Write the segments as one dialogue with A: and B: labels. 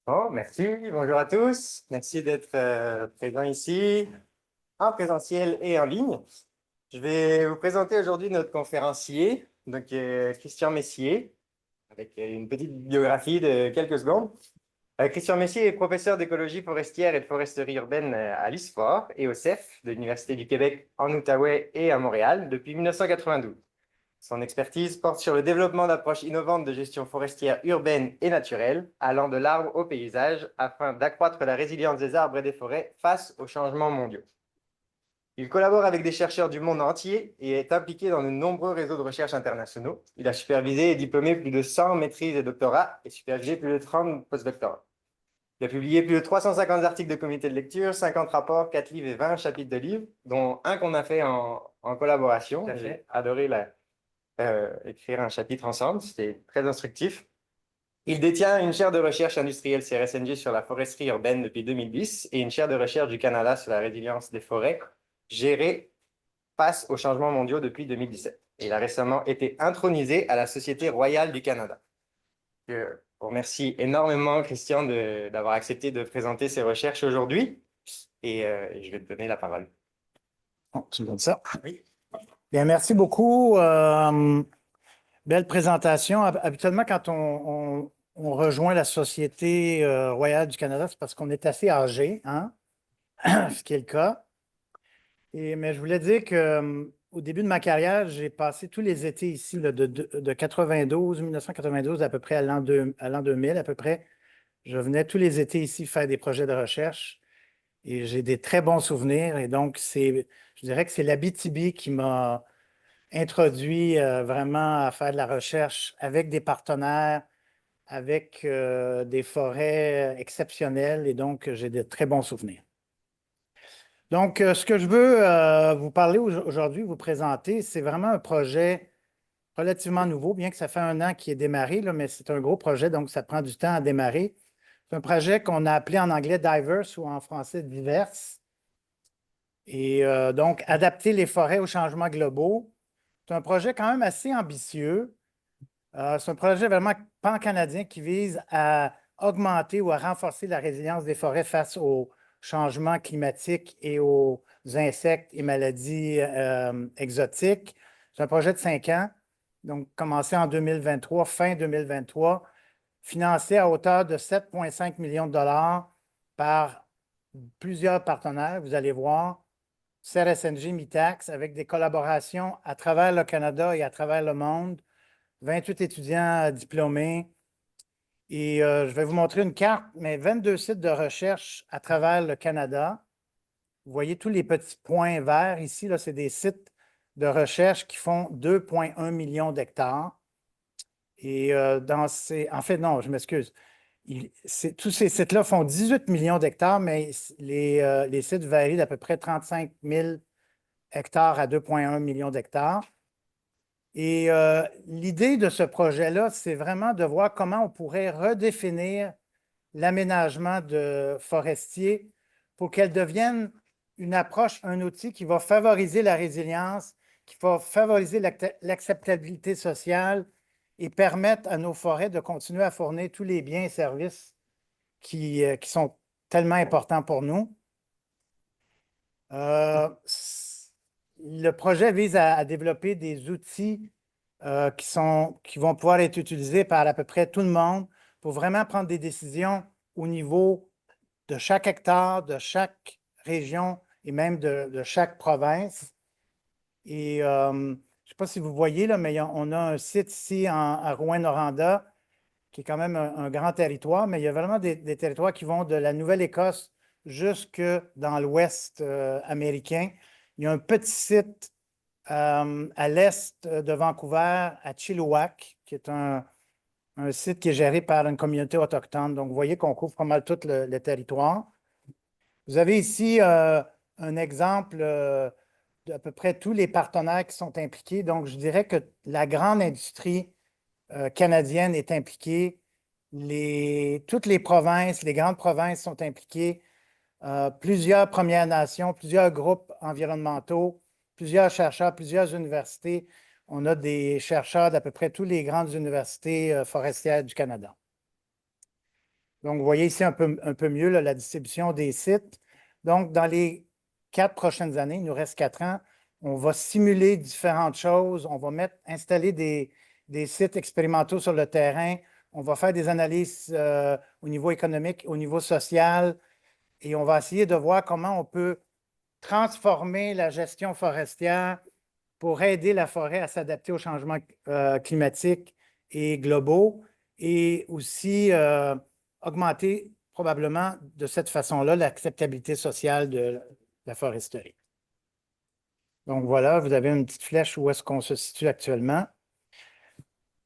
A: Bon, merci, bonjour à tous. Merci d'être présents ici, en présentiel et en ligne. Je vais vous présenter aujourd'hui notre conférencier, donc Christian Messier, avec une petite biographie de quelques secondes. Christian Messier est professeur d'écologie forestière et de foresterie urbaine à l'ISFOR et au CEF de l'Université du Québec en Outaouais et à Montréal depuis 1992. Son expertise porte sur le développement d'approches innovantes de gestion forestière urbaine et naturelle, allant de l'arbre au paysage, afin d'accroître la résilience des arbres et des forêts face aux changements mondiaux. Il collabore avec des chercheurs du monde entier et est impliqué dans de nombreux réseaux de recherche internationaux. Il a supervisé et diplômé plus de 100 maîtrises et doctorats et supervisé plus de 30 postdoctorats. Il a publié plus de 350 articles de comité de lecture, 50 rapports, 4 livres et 20 chapitres de livres, dont un qu'on a fait en collaboration. J'ai adoré écrire un chapitre ensemble, c'était très instructif. Il détient une chaire de recherche industrielle CRSNG sur la foresterie urbaine depuis 2010 et une chaire de recherche du Canada sur la résilience des forêts gérée face aux changements mondiaux depuis 2017. Et il a récemment été intronisé à la Société royale du Canada. Je vous remercie énormément, Christian, d'avoir accepté de présenter ses recherches aujourd'hui et je vais te donner la parole.
B: Bon, tu me donnes ça?
A: Oui.
B: Bien, merci beaucoup. Belle présentation. Habituellement, quand on rejoint la Société royale du Canada, c'est parce qu'on est assez âgé, hein? Ce qui est le cas. Mais je voulais dire que au début de ma carrière, j'ai passé tous les étés ici, là, de 92, 1992 à peu près à l'an 2000 à peu près. Je venais tous les étés ici faire des projets de recherche et j'ai des très bons souvenirs. Et donc, je dirais que c'est l'Abitibi qui m'a introduit vraiment à faire de la recherche avec des partenaires, avec des forêts exceptionnelles. Et donc, j'ai de très bons souvenirs. Donc, ce que je veux vous parler aujourd'hui, vous présenter, c'est vraiment un projet relativement nouveau, bien que ça fait un an qu'il est démarré, là, mais c'est un gros projet, donc ça prend du temps à démarrer. C'est un projet qu'on a appelé en anglais Diverse ou en français Diverse. Et donc, adapter les forêts aux changements globaux. C'est un projet quand même assez ambitieux. C'est un projet vraiment pan-canadien qui vise à augmenter ou à renforcer la résilience des forêts face aux changements climatiques et aux insectes et maladies exotiques. C'est un projet de 5 ans, donc commencé en 2023, fin 2023, financé à hauteur de 7,5 millions de dollars par plusieurs partenaires, vous allez voir, CRSNG, MITAX, avec des collaborations à travers le Canada et à travers le monde, 28 étudiants diplômés. Et je vais vous montrer une carte, mais 22 sites de recherche à travers le Canada. Vous voyez tous les petits points verts ici, là, c'est des sites de recherche qui font 2,1 millions d'hectares. Et en fait, non, je m'excuse. Tous ces sites-là font 18 millions d'hectares, mais les sites varient d'à peu près 35 000 hectares à 2,1 millions d'hectares. Et l'idée de ce projet-là, c'est vraiment de voir comment on pourrait redéfinir l'aménagement de forestier pour qu'elle devienne une approche, un outil qui va favoriser la résilience, qui va favoriser l'acceptabilité sociale et permettre à nos forêts de continuer à fournir tous les biens et services qui sont tellement importants pour nous. Le projet vise à développer des outils qui vont pouvoir être utilisés par à peu près tout le monde pour vraiment prendre des décisions au niveau de chaque hectare, de chaque région et même de chaque province. Et je ne sais pas si vous voyez, là, mais on a un site ici à Rouyn-Noranda qui est quand même un grand territoire, mais il y a vraiment des territoires qui vont de la Nouvelle-Écosse jusque dans l'ouest américain. Il y a un petit site à l'est de Vancouver, à Chilliwack, qui est un site qui est géré par une communauté autochtone. Donc, vous voyez qu'on couvre pas mal tout le territoire. Vous avez ici un exemple d'à peu près tous les partenaires qui sont impliqués. Donc, je dirais que la grande industrie canadienne est impliquée. Toutes les provinces, les grandes provinces sont impliquées. Plusieurs Premières Nations, plusieurs groupes environnementaux, plusieurs chercheurs, plusieurs universités. On a des chercheurs d'à peu près toutes les grandes universités forestières du Canada. Donc, vous voyez ici un peu mieux là, la distribution des sites. Donc, dans les 4 prochaines années, il nous reste 4 ans, on va simuler différentes choses. On va installer des sites expérimentaux sur le terrain. On va faire des analyses au niveau économique, au niveau social, et on va essayer de voir comment on peut transformer la gestion forestière pour aider la forêt à s'adapter aux changements climatiques et globaux et aussi augmenter probablement de cette façon-là l'acceptabilité sociale de la foresterie. Donc voilà, vous avez une petite flèche où est-ce qu'on se situe actuellement.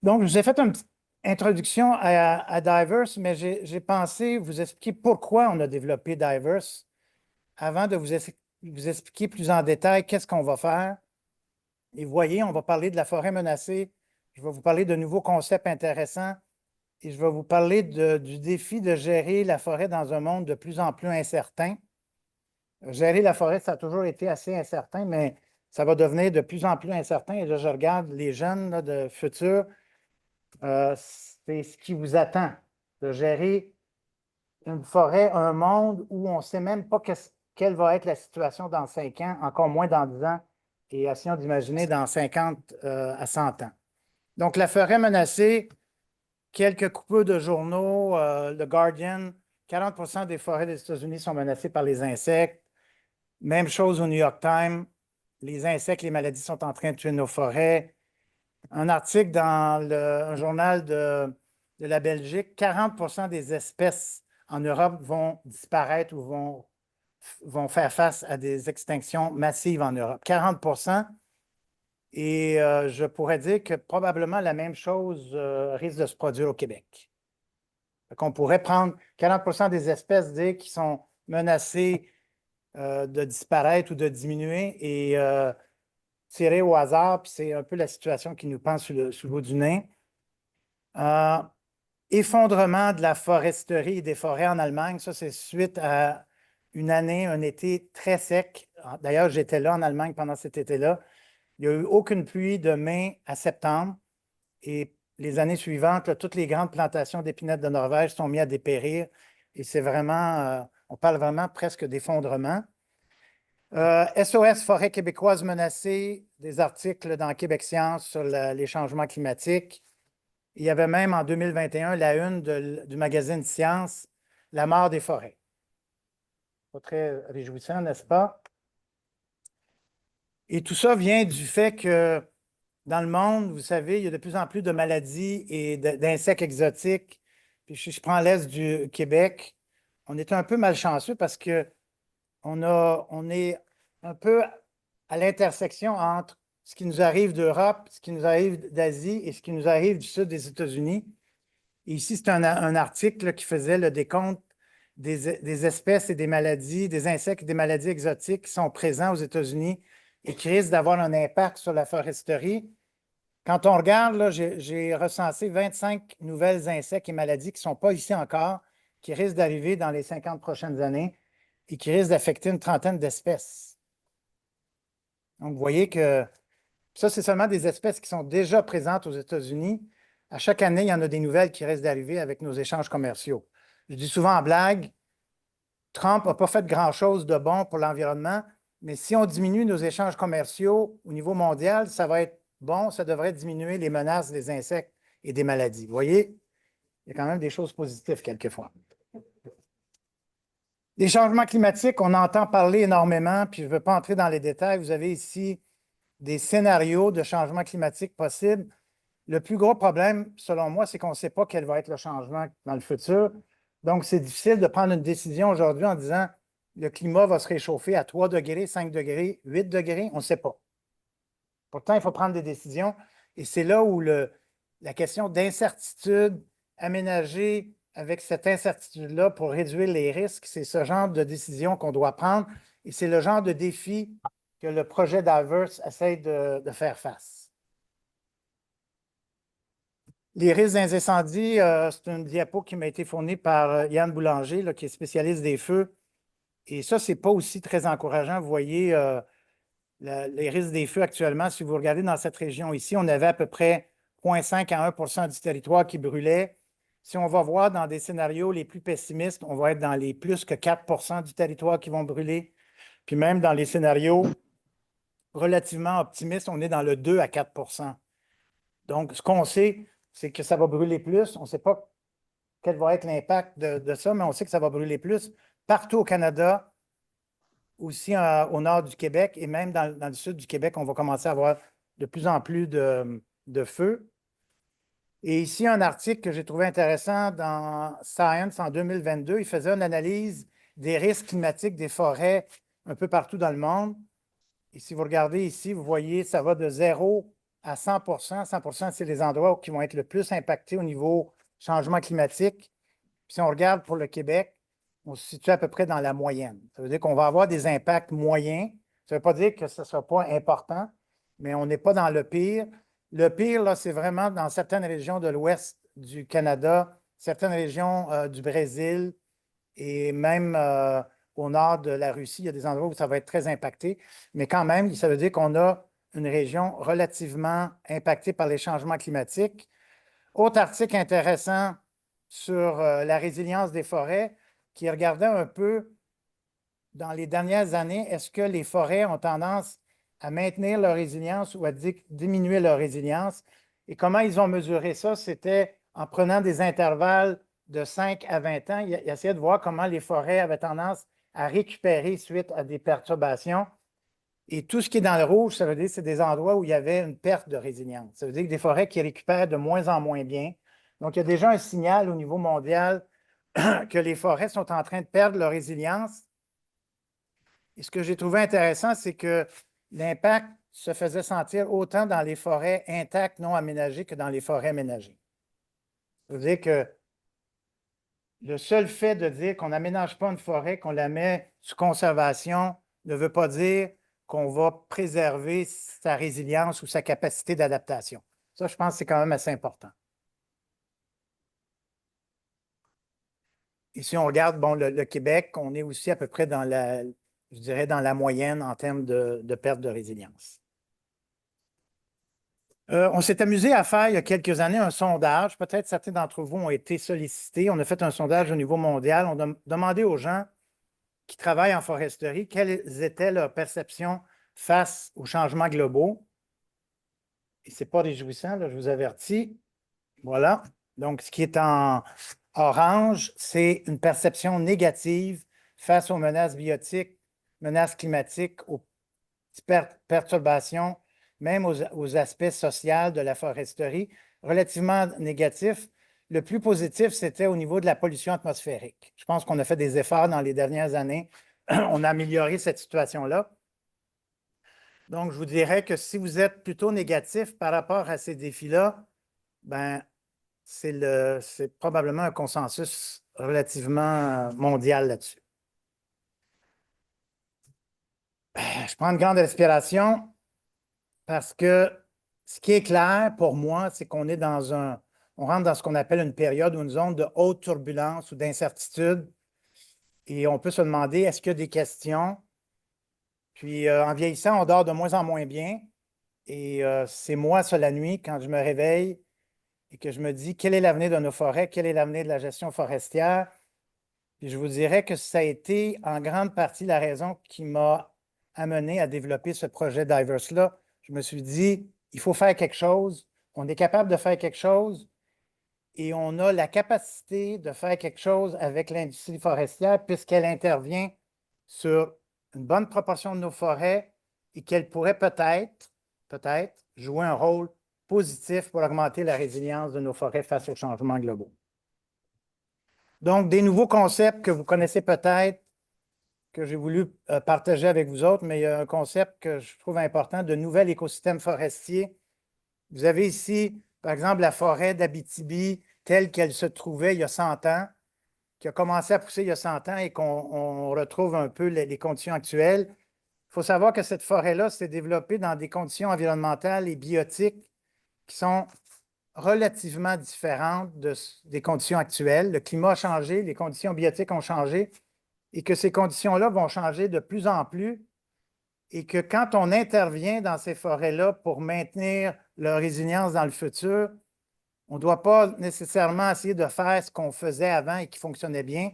B: Donc, je vous ai fait une petite introduction à Diverse, mais j'ai pensé vous expliquer pourquoi on a développé Diverse avant de vous expliquer plus en détail qu'est-ce qu'on va faire. Et vous voyez, on va parler de la forêt menacée. Je vais vous parler de nouveaux concepts intéressants et je vais vous parler du défi de gérer la forêt dans un monde de plus en plus incertain. Gérer la forêt, ça a toujours été assez incertain, mais ça va devenir de plus en plus incertain. Et là, je regarde les jeunes là, de futur. C'est ce qui vous attend, de gérer une forêt, un monde où on ne sait même pas quelle va être la situation dans 5 ans, encore moins dans 10 ans, et essayons d'imaginer dans 50 à 100 ans. Donc, la forêt menacée, quelques coupures de journaux, le Guardian, 40 des forêts des États-Unis sont menacées par les insectes. Même chose au New York Times. Les insectes, les maladies sont en train de tuer nos forêts. Un article dans un journal de la Belgique, 40 des espèces en Europe vont disparaître ou vont faire face à des extinctions massives en Europe. 40. Et je pourrais dire que probablement la même chose risque de se produire au Québec. On pourrait prendre 40 des espèces, dire, qui sont menacées de disparaître ou de diminuer et tirer au hasard, puis c'est un peu la situation qui nous pend sous le bout du nez. Effondrement de la foresterie et des forêts en Allemagne, ça c'est suite à une année, un été très sec. D'ailleurs, j'étais là en Allemagne pendant cet été-là. Il n'y a eu aucune pluie de mai à septembre et les années suivantes, là, toutes les grandes plantations d'épinettes de Norvège sont mises à dépérir et c'est vraiment, on parle vraiment presque d'effondrement. SOS Forêt québécoise menacée, des articles dans Québec Science sur les changements climatiques. Il y avait même en 2021 la une du magazine Science, la mort des forêts. Pas très réjouissant, n'est-ce pas? Et tout ça vient du fait que dans le monde, vous savez, il y a de plus en plus de maladies et d'insectes exotiques. Puis si je prends l'Est du Québec, on est un peu malchanceux parce que on est un peu à l'intersection entre ce qui nous arrive d'Europe, ce qui nous arrive d'Asie et ce qui nous arrive du sud des États-Unis. Et ici, c'est un article là, qui faisait le décompte des espèces et des maladies, des insectes et des maladies exotiques qui sont présents aux États-Unis et qui risquent d'avoir un impact sur la foresterie. Quand on regarde, j'ai recensé 25 nouvelles insectes et maladies qui ne sont pas ici encore, qui risquent d'arriver dans les 50 prochaines années et qui risquent d'affecter une trentaine d'espèces. Donc, vous voyez que ça, c'est seulement des espèces qui sont déjà présentes aux États-Unis. À chaque année, il y en a des nouvelles qui restent d'arriver avec nos échanges commerciaux. Je dis souvent en blague, Trump n'a pas fait grand-chose de bon pour l'environnement, mais si on diminue nos échanges commerciaux au niveau mondial, ça va être bon, ça devrait diminuer les menaces des insectes et des maladies. Vous voyez, il y a quand même des choses positives quelquefois. Les changements climatiques, on entend parler énormément, puis je ne veux pas entrer dans les détails. Vous avez ici des scénarios de changement climatique possibles. Le plus gros problème, selon moi, c'est qu'on ne sait pas quel va être le changement dans le futur. Donc, c'est difficile de prendre une décision aujourd'hui en disant le climat va se réchauffer à 3 degrés, 5 degrés, 8 degrés. On ne sait pas. Pourtant, il faut prendre des décisions. Et c'est là où la question d'incertitude, aménagée avec cette incertitude-là pour réduire les risques, c'est ce genre de décision qu'on doit prendre. Et c'est le genre de défi que le projet Diverse essaie de faire face. Les risques d'incendie, c'est une diapo qui m'a été fournie par Yann Boulanger, là, qui est spécialiste des feux. Et ça, ce n'est pas aussi très encourageant. Vous voyez les risques des feux actuellement. Si vous regardez dans cette région ici, on avait à peu près 0,5 à 1 du territoire qui brûlait. Si on va voir dans des scénarios les plus pessimistes, on va être dans les plus que 4 du territoire qui vont brûler. Puis même dans les scénarios relativement optimistes, on est dans le 2 à 4 Donc, ce qu'on sait, c'est que ça va brûler plus. On ne sait pas quel va être l'impact de ça, mais on sait que ça va brûler plus partout au Canada, aussi au nord du Québec et même dans le sud du Québec, on va commencer à avoir de plus en plus de feux. Et ici, un article que j'ai trouvé intéressant dans Science en 2022, il faisait une analyse des risques climatiques des forêts un peu partout dans le monde. Et si vous regardez ici, vous voyez, ça va de 0 à 100 100 c'est les endroits qui vont être le plus impactés au niveau changement climatique. Puis si on regarde pour le Québec, on se situe à peu près dans la moyenne. Ça veut dire qu'on va avoir des impacts moyens. Ça ne veut pas dire que ce ne sera pas important, mais on n'est pas dans le pire. Le pire, là, c'est vraiment dans certaines régions de l'ouest du Canada, certaines régions du Brésil et même au nord de la Russie. Il y a des endroits où ça va être très impacté. Mais quand même, ça veut dire qu'on a une région relativement impactée par les changements climatiques. Autre article intéressant sur la résilience des forêts qui regardait un peu dans les dernières années, est-ce que les forêts ont tendance à maintenir leur résilience ou à diminuer leur résilience? Et comment ils ont mesuré ça? C'était en prenant des intervalles de 5 à 20 ans. Ils essayaient de voir comment les forêts avaient tendance à récupérer suite à des perturbations. Et tout ce qui est dans le rouge, ça veut dire que c'est des endroits où il y avait une perte de résilience. Ça veut dire que des forêts qui récupèrent de moins en moins bien. Donc, il y a déjà un signal au niveau mondial que les forêts sont en train de perdre leur résilience. Et ce que j'ai trouvé intéressant, c'est que l'impact se faisait sentir autant dans les forêts intactes non aménagées que dans les forêts aménagées. Ça veut dire que le seul fait de dire qu'on n'aménage pas une forêt, qu'on la met sous conservation, ne veut pas dire qu'on va préserver sa résilience ou sa capacité d'adaptation. Ça, je pense que c'est quand même assez important. Et si on regarde, bon, le Québec, on est aussi à peu près dans la, je dirais, dans la moyenne en termes de perte de résilience. On s'est amusé à faire il y a quelques années un sondage. Peut-être certains d'entre vous ont été sollicités. On a fait un sondage au niveau mondial. On a demandé aux gens qui travaillent en foresterie quelles étaient leurs perceptions face aux changements globaux. Et ce n'est pas réjouissant, là, je vous avertis. Voilà. Donc, ce qui est en orange, c'est une perception négative face aux menaces biotiques, menaces climatiques, aux perturbations, même aux aspects sociaux de la foresterie, relativement négatif. Le plus positif, c'était au niveau de la pollution atmosphérique. Je pense qu'on a fait des efforts dans les dernières années. On a amélioré cette situation-là. Donc, je vous dirais que si vous êtes plutôt négatif par rapport à ces défis-là, ben, c'est probablement un consensus relativement mondial là-dessus. Je prends une grande respiration parce que ce qui est clair pour moi, c'est qu'on est on rentre dans ce qu'on appelle une période ou une zone de haute turbulence ou d'incertitude. Et on peut se demander, est-ce qu'il y a des questions? Puis en vieillissant, on dort de moins en moins bien. Et c'est moi, ça, la nuit, quand je me réveille et que je me dis, quel est l'avenir de nos forêts? Quel est l'avenir de la gestion forestière? Puis je vous dirais que ça a été en grande partie la raison qui m'a amené à développer ce projet Diverse-là. Je me suis dit, il faut faire quelque chose. On est capable de faire quelque chose et on a la capacité de faire quelque chose avec l'industrie forestière puisqu'elle intervient sur une bonne proportion de nos forêts et qu'elle pourrait peut-être jouer un rôle positif pour augmenter la résilience de nos forêts face aux changements globaux. Donc, des nouveaux concepts que vous connaissez peut-être, que j'ai voulu partager avec vous autres, mais il y a un concept que je trouve important, de nouvel écosystème forestier. Vous avez ici, par exemple, la forêt d'Abitibi telle qu'elle se trouvait il y a 100 ans, qui a commencé à pousser il y a 100 ans et qu'on retrouve un peu les conditions actuelles. Il faut savoir que cette forêt-là s'est développée dans des conditions environnementales et biotiques qui sont relativement différentes des conditions actuelles. Le climat a changé, les conditions biotiques ont changé et que ces conditions-là vont changer de plus en plus et que quand on intervient dans ces forêts-là pour maintenir leur résilience dans le futur, On ne doit pas nécessairement essayer de faire ce qu'on faisait avant et qui fonctionnait bien,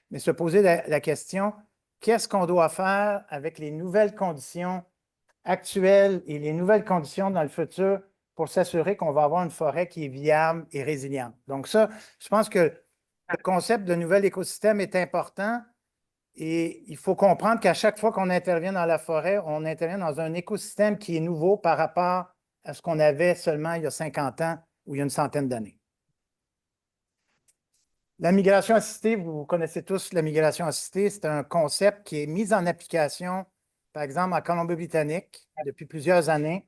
B: mais se poser la question, qu'est-ce qu'on doit faire avec les nouvelles conditions actuelles et les nouvelles conditions dans le futur pour s'assurer qu'on va avoir une forêt qui est viable et résiliente. Donc ça, je pense que le concept de nouvel écosystème est important et il faut comprendre qu'à chaque fois qu'on intervient dans la forêt, on intervient dans un écosystème qui est nouveau par rapport à ce qu'on avait seulement il y a 50 ans ou il y a une centaine d'années. La migration assistée, vous connaissez tous la migration assistée, c'est un concept qui est mis en application, par exemple, en Colombie-Britannique depuis plusieurs années.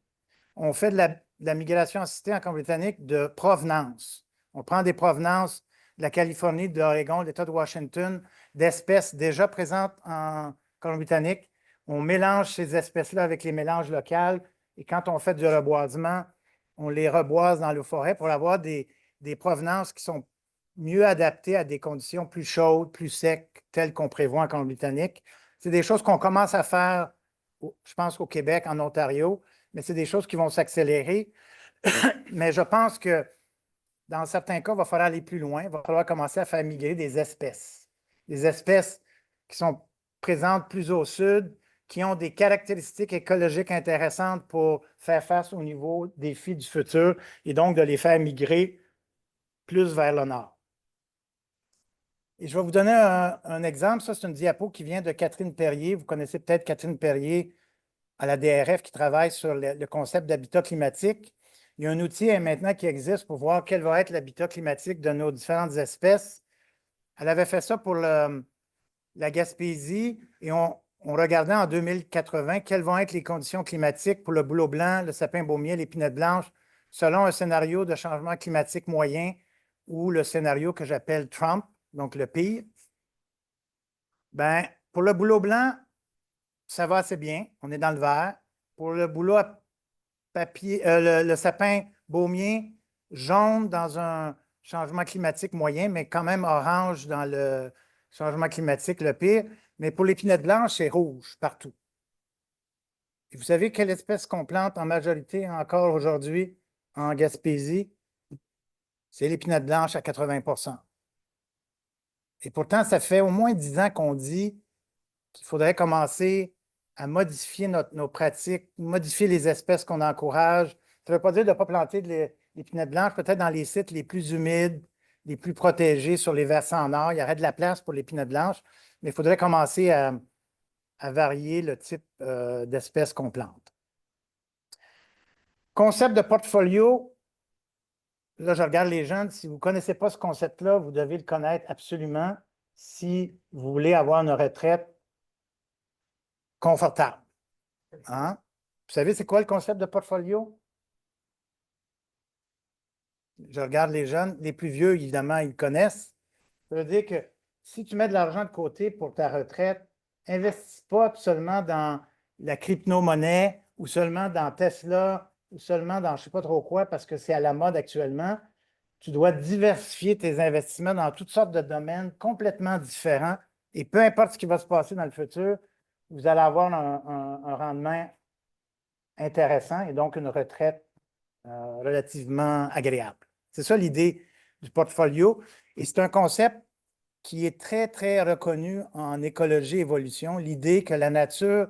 B: On fait de la migration assistée en Colombie-Britannique de provenance. On prend des provenances de la Californie, de l'Oregon, de l'État de Washington, d'espèces déjà présentes en Colombie-Britannique. On mélange ces espèces-là avec les mélanges locaux et quand on fait du reboisement, on les reboise dans les forêts pour avoir des provenances qui sont mieux adaptées à des conditions plus chaudes, plus secs, telles qu'on prévoit en Colombie-Britannique. C'est des choses qu'on commence à faire, je pense, au Québec, en Ontario, mais c'est des choses qui vont s'accélérer. Mais je pense que dans certains cas, il va falloir aller plus loin. Il va falloir commencer à faire migrer des espèces. Des espèces qui sont présentes plus au sud, qui ont des caractéristiques écologiques intéressantes pour faire face aux nouveaux défis du futur et donc de les faire migrer plus vers le nord. Et je vais vous donner un exemple. Ça, c'est une diapo qui vient de Catherine Perrier. Vous connaissez peut-être Catherine Perrier à la DRF qui travaille sur le concept d'habitat climatique. Il y a un outil maintenant qui existe pour voir quel va être l'habitat climatique de nos différentes espèces. Elle avait fait ça pour la Gaspésie et on regardait en 2080 quelles vont être les conditions climatiques pour le bouleau blanc, le sapin baumier, l'épinette blanche, selon un scénario de changement climatique moyen ou le scénario que j'appelle Trump, donc le pire. Bien, pour le bouleau blanc, ça va assez bien. On est dans le vert. Pour le bouleau à papier, le sapin baumier, jaune dans un changement climatique moyen, mais quand même orange dans le changement climatique le pire. Mais pour l'épinette blanche, c'est rouge partout. Et vous savez quelle espèce qu'on plante en majorité encore aujourd'hui en Gaspésie? C'est l'épinette blanche à 80 %. Et pourtant, ça fait au moins 10 ans qu'on dit qu'il faudrait commencer à modifier nos pratiques, modifier les espèces qu'on encourage. Ça ne veut pas dire de ne pas planter de l'épinette blanche, peut-être dans les sites les plus humides, les plus protégés sur les versants nord. Il y aurait de la place pour l'épinette blanche, mais il faudrait commencer à varier le type d'espèces qu'on plante. Concept de portfolio. Là, je regarde les jeunes. Si vous ne connaissez pas ce concept-là, vous devez le connaître absolument si vous voulez avoir une retraite confortable. Hein? Vous savez, c'est quoi le concept de portfolio? Je regarde les jeunes, les plus vieux, évidemment, ils le connaissent. Ça veut dire que si tu mets de l'argent de côté pour ta retraite, investis pas seulement dans la crypto-monnaie ou seulement dans Tesla ou seulement dans je ne sais pas trop quoi parce que c'est à la mode actuellement. Tu dois diversifier tes investissements dans toutes sortes de domaines complètement différents et peu importe ce qui va se passer dans le futur, vous allez avoir un rendement intéressant et donc une retraite relativement agréable. C'est ça l'idée du portfolio. Et c'est un concept qui est très, très reconnu en écologie et évolution. L'idée que la nature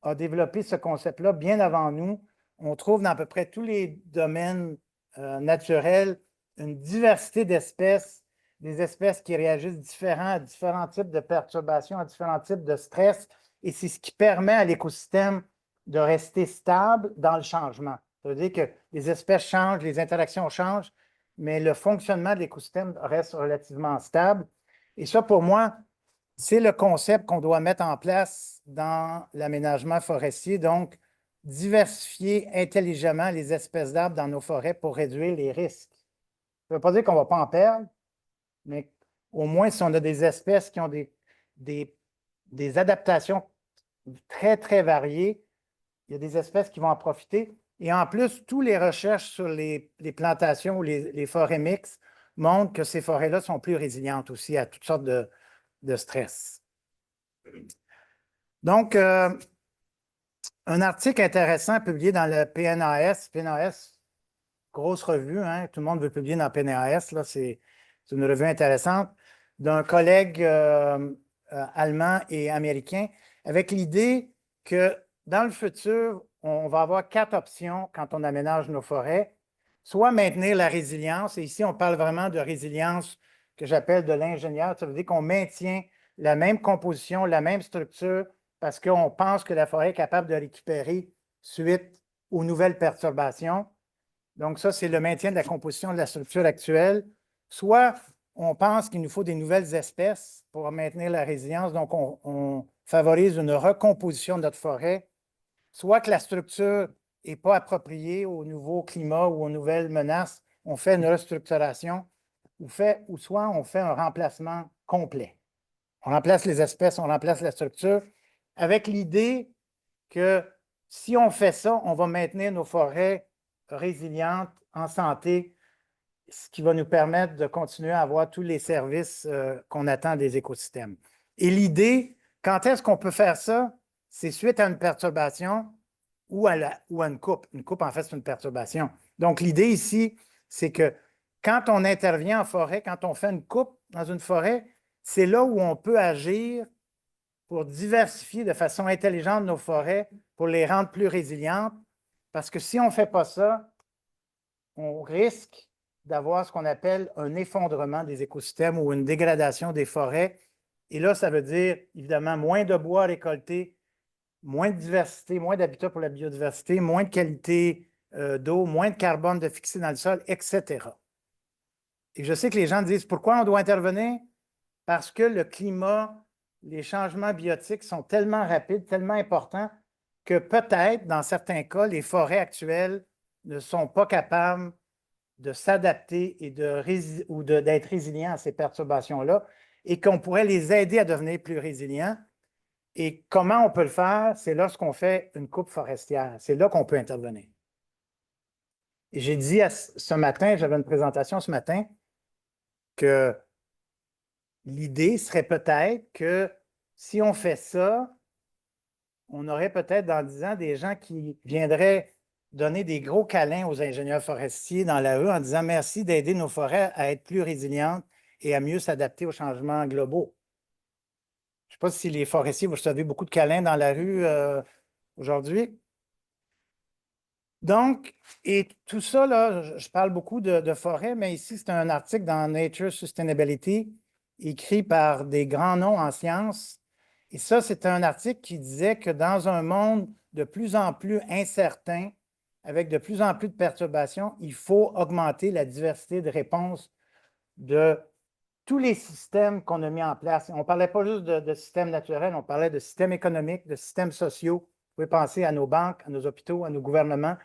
B: a développé ce concept-là bien avant nous. On trouve dans à peu près tous les domaines naturels une diversité d'espèces, des espèces qui réagissent à différents types de perturbations, à différents types de stress. Et c'est ce qui permet à l'écosystème de rester stable dans le changement. Ça veut dire que les espèces changent, les interactions changent, mais le fonctionnement de l'écosystème reste relativement stable. Et ça, pour moi, c'est le concept qu'on doit mettre en place dans l'aménagement forestier, donc diversifier intelligemment les espèces d'arbres dans nos forêts pour réduire les risques. Ça ne veut pas dire qu'on ne va pas en perdre, mais au moins si on a des espèces qui ont des adaptations très, très variées, il y a des espèces qui vont en profiter. Et en plus, toutes les recherches sur les plantations ou les forêts mixtes montrent que ces forêts-là sont plus résilientes aussi à toutes sortes de stress. Donc, un article intéressant publié dans le PNAS. PNAS, grosse revue, hein, tout le monde veut publier dans PNAS, là, c'est une revue intéressante, d'un collègue allemand et américain, avec l'idée que dans le futur, on va avoir 4 options quand on aménage nos forêts. Soit maintenir la résilience, et ici on parle vraiment de résilience que j'appelle de l'ingénieur, ça veut dire qu'on maintient la même composition, la même structure, parce qu'on pense que la forêt est capable de récupérer suite aux nouvelles perturbations. Donc ça, c'est le maintien de la composition de la structure actuelle. Soit on pense qu'il nous faut des nouvelles espèces pour maintenir la résilience, donc on favorise une recomposition de notre forêt, soit que la structure n'est pas appropriée au nouveau climat ou aux nouvelles menaces, on fait une restructuration, ou soit on fait un remplacement complet. On remplace les espèces, on remplace la structure, avec l'idée que si on fait ça, on va maintenir nos forêts résilientes, en santé, ce qui va nous permettre de continuer à avoir tous les services qu'on attend des écosystèmes. Et l'idée, quand est-ce qu'on peut faire ça? C'est suite à une perturbation ou à une coupe. Une coupe, en fait, c'est une perturbation. Donc, l'idée ici, c'est que quand on intervient en forêt, quand on fait une coupe dans une forêt, c'est là où on peut agir pour diversifier de façon intelligente nos forêts, pour les rendre plus résilientes. Parce que si on ne fait pas ça, on risque d'avoir ce qu'on appelle un effondrement des écosystèmes ou une dégradation des forêts. Et là, ça veut dire évidemment moins de bois récolté, moins de diversité, moins d'habitat pour la biodiversité, moins de qualité d'eau, moins de carbone de fixé dans le sol, etc. Et je sais que les gens disent pourquoi on doit intervenir? Parce que le climat, les changements biotiques sont tellement rapides, tellement importants que peut-être, dans certains cas, les forêts actuelles ne sont pas capables de s'adapter et d'être résilients à ces perturbations-là et qu'on pourrait les aider à devenir plus résilients. Et comment on peut le faire? C'est lorsqu'on fait une coupe forestière. C'est là qu'on peut intervenir. Et j'ai dit ce matin, j'avais une présentation ce matin, que l'idée serait peut-être que si on fait ça, on aurait peut-être dans 10 ans des gens qui viendraient donner des gros câlins aux ingénieurs forestiers dans la rue en disant merci d'aider nos forêts à être plus résilientes et à mieux s'adapter aux changements globaux. Je ne sais pas si les forestiers, vous recevez beaucoup de câlins dans la rue aujourd'hui. Donc, et tout ça, là, je parle beaucoup de forêt, mais ici, c'est un article dans Nature Sustainability écrit par des grands noms en sciences. Et ça, c'est un article qui disait que dans un monde de plus en plus incertain, avec de plus en plus de perturbations, il faut augmenter la diversité de réponses de tous les systèmes qu'on a mis en place. On ne parlait pas juste de systèmes naturels, on parlait de systèmes économiques, de systèmes sociaux. Vous pouvez penser à nos banques, à nos hôpitaux, à nos gouvernements.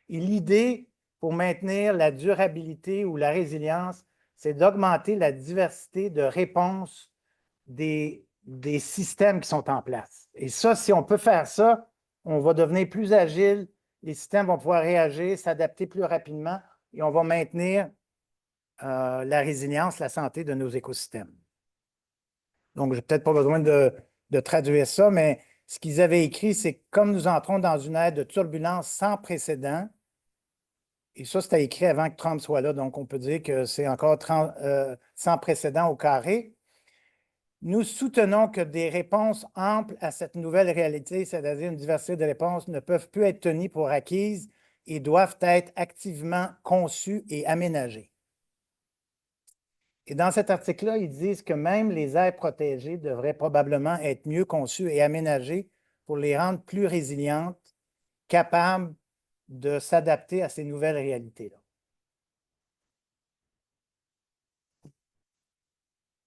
B: Et l'idée pour maintenir la durabilité ou la résilience, c'est d'augmenter la diversité de réponses des systèmes qui sont en place. Et ça, si on peut faire ça, on va devenir plus agile, les systèmes vont pouvoir réagir, s'adapter plus rapidement et on va maintenir la résilience, la santé de nos écosystèmes. Donc, je n'ai peut-être pas besoin de traduire ça, mais ce qu'ils avaient écrit, c'est que comme nous entrons dans une ère de turbulence sans précédent, et ça, c'était écrit avant que Trump soit là, donc on peut dire que c'est encore sans précédent au carré. Nous soutenons que des réponses amples à cette nouvelle réalité, c'est-à-dire une diversité de réponses, ne peuvent plus être tenues pour acquises et doivent être activement conçues et aménagées. Et dans cet article-là, ils disent que même les aires protégées devraient probablement être mieux conçues et aménagées pour les rendre plus résilientes, capables de s'adapter à ces nouvelles réalités-là.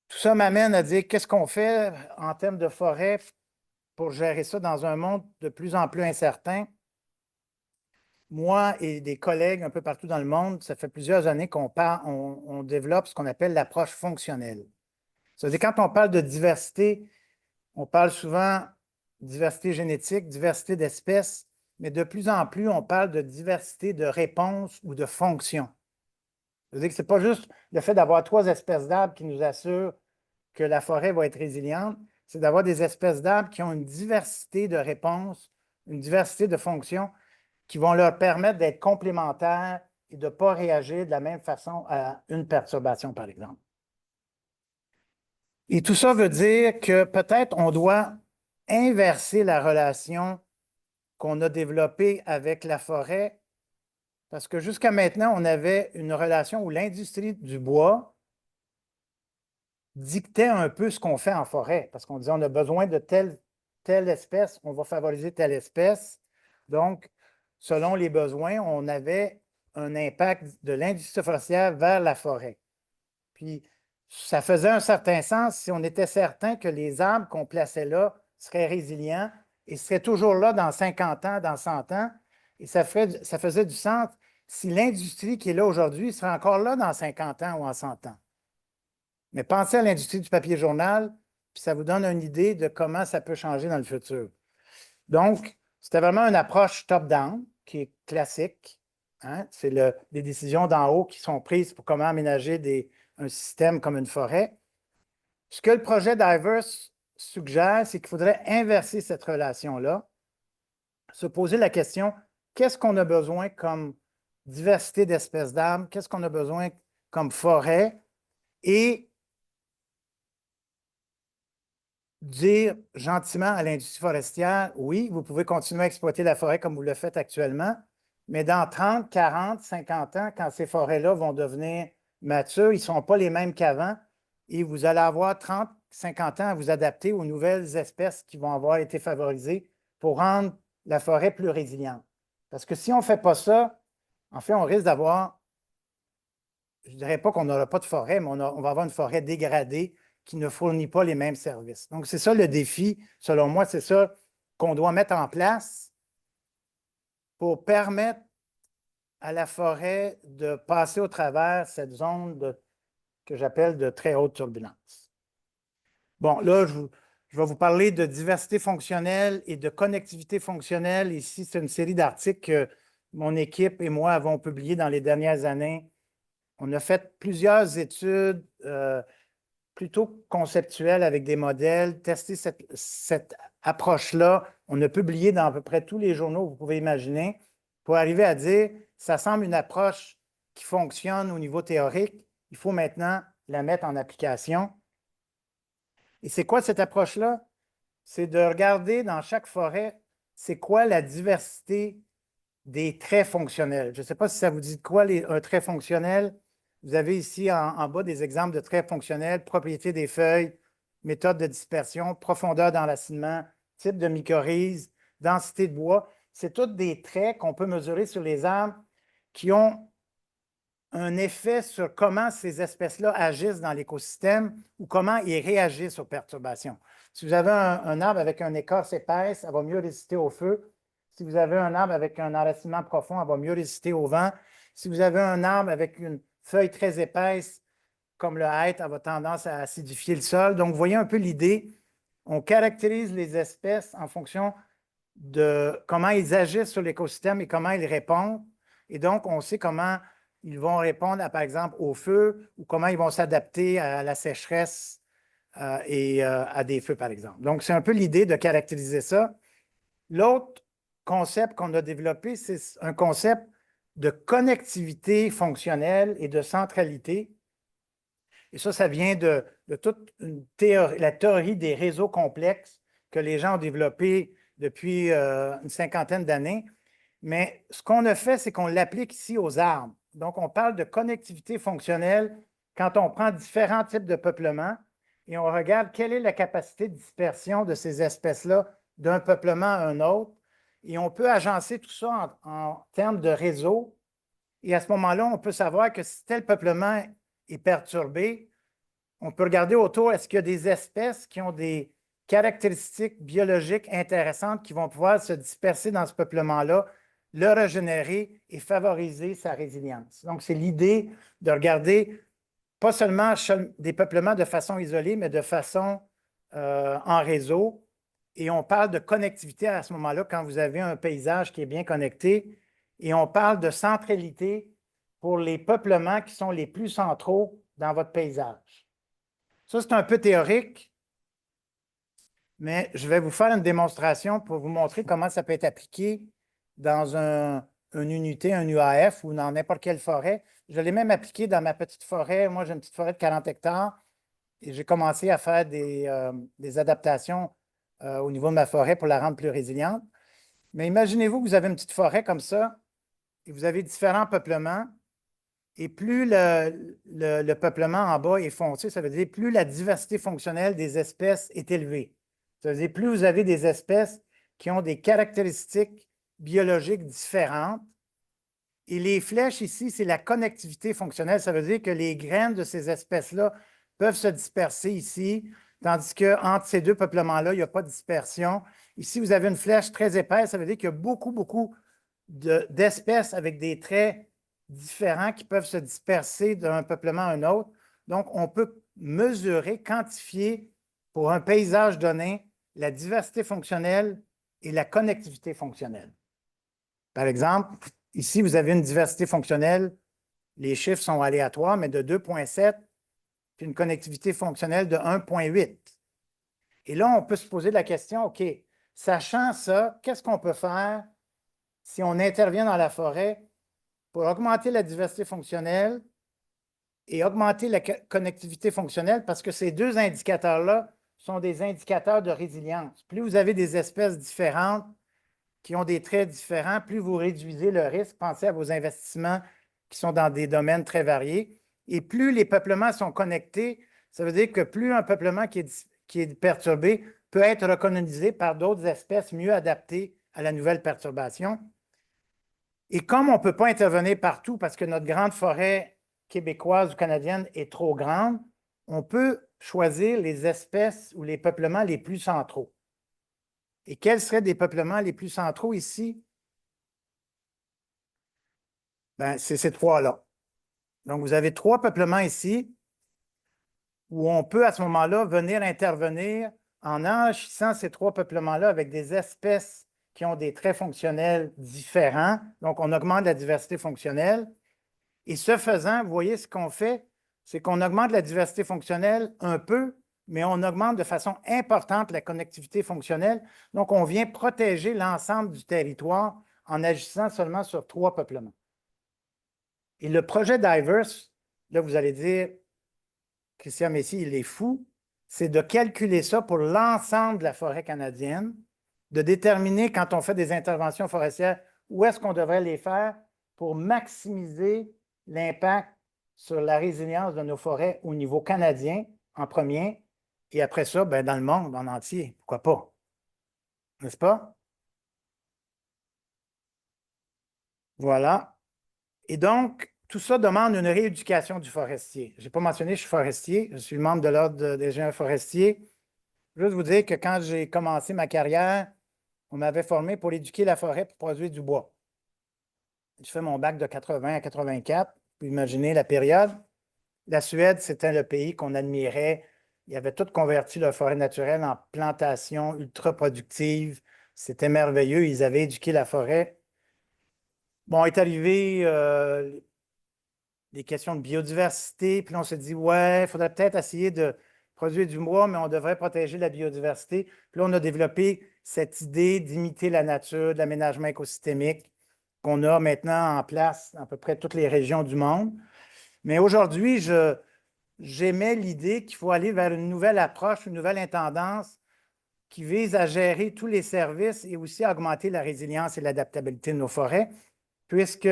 B: Tout ça m'amène à dire qu'est-ce qu'on fait en termes de forêt pour gérer ça dans un monde de plus en plus incertain. Moi et des collègues un peu partout dans le monde, ça fait plusieurs années on développe ce qu'on appelle l'approche fonctionnelle. C'est-à-dire quand on parle de diversité, on parle souvent de diversité génétique, diversité d'espèces, mais de plus en plus, on parle de diversité de réponses ou de fonctions. C'est-à-dire que ce n'est pas juste le fait d'avoir 3 espèces d'arbres qui nous assurent que la forêt va être résiliente, c'est d'avoir des espèces d'arbres qui ont une diversité de réponses, une diversité de fonctions qui vont leur permettre d'être complémentaires et de ne pas réagir de la même façon à une perturbation, par exemple. Et tout ça veut dire que peut-être on doit inverser la relation qu'on a développée avec la forêt, parce que jusqu'à maintenant, on avait une relation où l'industrie du bois dictait un peu ce qu'on fait en forêt, parce qu'on disait on a besoin de telle espèce, on va favoriser telle espèce. Donc, selon les besoins, on avait un impact de l'industrie forestière vers la forêt. Puis, ça faisait un certain sens si on était certain que les arbres qu'on plaçait là seraient résilients et seraient toujours là dans 50 ans, dans 100 ans. Et ça faisait du sens si l'industrie qui est là aujourd'hui serait encore là dans 50 ans ou en 100 ans. Mais pensez à l'industrie du papier journal, puis ça vous donne une idée de comment ça peut changer dans le futur. Donc, c'était vraiment une approche top-down qui est classique. Hein? C'est des décisions d'en haut qui sont prises pour comment aménager un système comme une forêt. Ce que le projet Diverse suggère, c'est qu'il faudrait inverser cette relation-là, se poser la question, qu'est-ce qu'on a besoin comme diversité d'espèces d'arbres, qu'est-ce qu'on a besoin comme forêt, et dire gentiment à l'industrie forestière, oui, vous pouvez continuer à exploiter la forêt comme vous le faites actuellement, mais dans 30, 40, 50 ans, quand ces forêts-là vont devenir matures, ils ne sont pas les mêmes qu'avant et vous allez avoir 30, 50 ans à vous adapter aux nouvelles espèces qui vont avoir été favorisées pour rendre la forêt plus résiliente. Parce que si on ne fait pas ça, en fait, on risque d'avoir, je ne dirais pas qu'on n'aura pas de forêt, mais on va avoir une forêt dégradée qui ne fournit pas les mêmes services. Donc, c'est ça le défi. Selon moi, c'est ça qu'on doit mettre en place pour permettre à la forêt de passer au travers cette zone que j'appelle de très haute turbulence. Bon, là, je vais vous parler de diversité fonctionnelle et de connectivité fonctionnelle. Ici, c'est une série d'articles que mon équipe et moi avons publiés dans les dernières années. On a fait plusieurs études plutôt conceptuelles avec des modèles, testé cette approche-là. On a publié dans à peu près tous les journaux que vous pouvez imaginer pour arriver à dire ça semble une approche qui fonctionne au niveau théorique. Il faut maintenant la mettre en application. Et c'est quoi cette approche-là? C'est de regarder dans chaque forêt, c'est quoi la diversité des traits fonctionnels. Je ne sais pas si ça vous dit de quoi un trait fonctionnel. Vous avez ici en bas des exemples de traits fonctionnels, propriété des feuilles, méthode de dispersion, profondeur d'enracinement, type de mycorhize, densité de bois. C'est tous des traits qu'on peut mesurer sur les arbres qui ont un effet sur comment ces espèces-là agissent dans l'écosystème ou comment ils réagissent aux perturbations. Si vous avez un arbre avec une écorce épaisse, ça va mieux résister au feu. Si vous avez un arbre avec un enracinement profond, elle va mieux résister au vent. Si vous avez un arbre avec une feuille très épaisse, comme le hêtre, elle va tendance à acidifier le sol. Donc, vous voyez un peu l'idée. On caractérise les espèces en fonction de comment ils agissent sur l'écosystème et comment ils répondent. Et donc, on sait comment ils vont répondre, par exemple, au feu ou comment ils vont s'adapter à la sécheresse et à des feux, par exemple. Donc, c'est un peu l'idée de caractériser ça. L'autre concept qu'on a développé, c'est un concept de connectivité fonctionnelle et de centralité. Et ça vient de toute la théorie des réseaux complexes que les gens ont développé depuis une cinquantaine d'années. Mais ce qu'on a fait, c'est qu'on l'applique ici aux arbres. Donc, on parle de connectivité fonctionnelle quand on prend différents types de peuplements et on regarde quelle est la capacité de dispersion de ces espèces-là d'un peuplement à un autre. Et on peut agencer tout ça en termes de réseau. Et à ce moment-là, on peut savoir que si tel peuplement est perturbé, on peut regarder autour, est-ce qu'il y a des espèces qui ont des caractéristiques biologiques intéressantes qui vont pouvoir se disperser dans ce peuplement-là, le régénérer et favoriser sa résilience. Donc, c'est l'idée de regarder pas seulement des peuplements de façon isolée, mais de façon en réseau. Et on parle de connectivité à ce moment-là quand vous avez un paysage qui est bien connecté. Et on parle de centralité pour les peuplements qui sont les plus centraux dans votre paysage. Ça, c'est un peu théorique, mais je vais vous faire une démonstration pour vous montrer comment ça peut être appliqué dans une unité, un UAF ou dans n'importe quelle forêt. Je l'ai même appliqué dans ma petite forêt. Moi, j'ai une petite forêt de 40 hectares et j'ai commencé à faire des adaptations au niveau de ma forêt pour la rendre plus résiliente. Mais imaginez-vous que vous avez une petite forêt comme ça et vous avez différents peuplements. Et plus le peuplement en bas est foncé, ça veut dire plus la diversité fonctionnelle des espèces est élevée. Ça veut dire plus vous avez des espèces qui ont des caractéristiques biologiques différentes. Et les flèches ici, c'est la connectivité fonctionnelle. Ça veut dire que les graines de ces espèces-là peuvent se disperser ici, tandis qu'entre ces deux peuplements-là, il n'y a pas de dispersion. Ici, vous avez une flèche très épaisse. Ça veut dire qu'il y a beaucoup d'espèces avec des traits différents qui peuvent se disperser d'un peuplement à un autre. Donc, on peut mesurer, quantifier pour un paysage donné la diversité fonctionnelle et la connectivité fonctionnelle. Par exemple, ici, vous avez une diversité fonctionnelle, les chiffres sont aléatoires, mais de 2,7, puis une connectivité fonctionnelle de 1,8. Et là, on peut se poser la question, OK, sachant ça, qu'est-ce qu'on peut faire si on intervient dans la forêt pour augmenter la diversité fonctionnelle et augmenter la connectivité fonctionnelle, parce que ces deux indicateurs-là sont des indicateurs de résilience. Plus vous avez des espèces différentes qui ont des traits différents, plus vous réduisez le risque. Pensez à vos investissements qui sont dans des domaines très variés. Et plus les peuplements sont connectés, ça veut dire que plus un peuplement qui est perturbé peut être recolonisé par d'autres espèces mieux adaptées à la nouvelle perturbation. Et comme on ne peut pas intervenir partout parce que notre grande forêt québécoise ou canadienne est trop grande, on peut choisir les espèces ou les peuplements les plus centraux. Et quels seraient des peuplements les plus centraux ici? Ben, c'est ces trois-là. Donc, vous avez trois peuplements ici où on peut à ce moment-là venir intervenir en enrichissant ces trois peuplements-là avec des espèces qui ont des traits fonctionnels différents. Donc, on augmente la diversité fonctionnelle. Et ce faisant, vous voyez ce qu'on fait, c'est qu'on augmente la diversité fonctionnelle un peu, mais on augmente de façon importante la connectivité fonctionnelle. Donc, on vient protéger l'ensemble du territoire en agissant seulement sur trois peuplements. Et le projet Diverse, là, vous allez dire, Christian Messier, il est fou, c'est de calculer ça pour l'ensemble de la forêt canadienne, de déterminer quand on fait des interventions forestières où est-ce qu'on devrait les faire pour maximiser l'impact sur la résilience de nos forêts au niveau canadien en premier, et après ça, ben, dans le monde en entier. Pourquoi pas? N'est-ce pas? Voilà. Et donc, tout ça demande une rééducation du forestier. Je n'ai pas mentionné, je suis forestier, je suis membre de l'Ordre des ingénieurs forestiers. Juste vous dire que quand j'ai commencé ma carrière, on m'avait formé pour éduquer la forêt pour produire du bois. Je fais mon bac de 80 à 84. Vous pouvez imaginer la période. La Suède, c'était le pays qu'on admirait. Ils avaient tout converti leur forêt naturelle en plantation ultra productive. C'était merveilleux. Ils avaient éduqué la forêt. Bon, est arrivé des questions de biodiversité, puis on se dit, ouais, il faudrait peut-être essayer de produire du bois, mais on devrait protéger la biodiversité. Puis là, on a développé cette idée d'imiter la nature, de l'aménagement écosystémique qu'on a maintenant en place dans à peu près toutes les régions du monde. Mais aujourd'hui, j'émets l'idée qu'il faut aller vers une nouvelle approche, une nouvelle intendance qui vise à gérer tous les services et aussi à augmenter la résilience et l'adaptabilité de nos forêts, puisque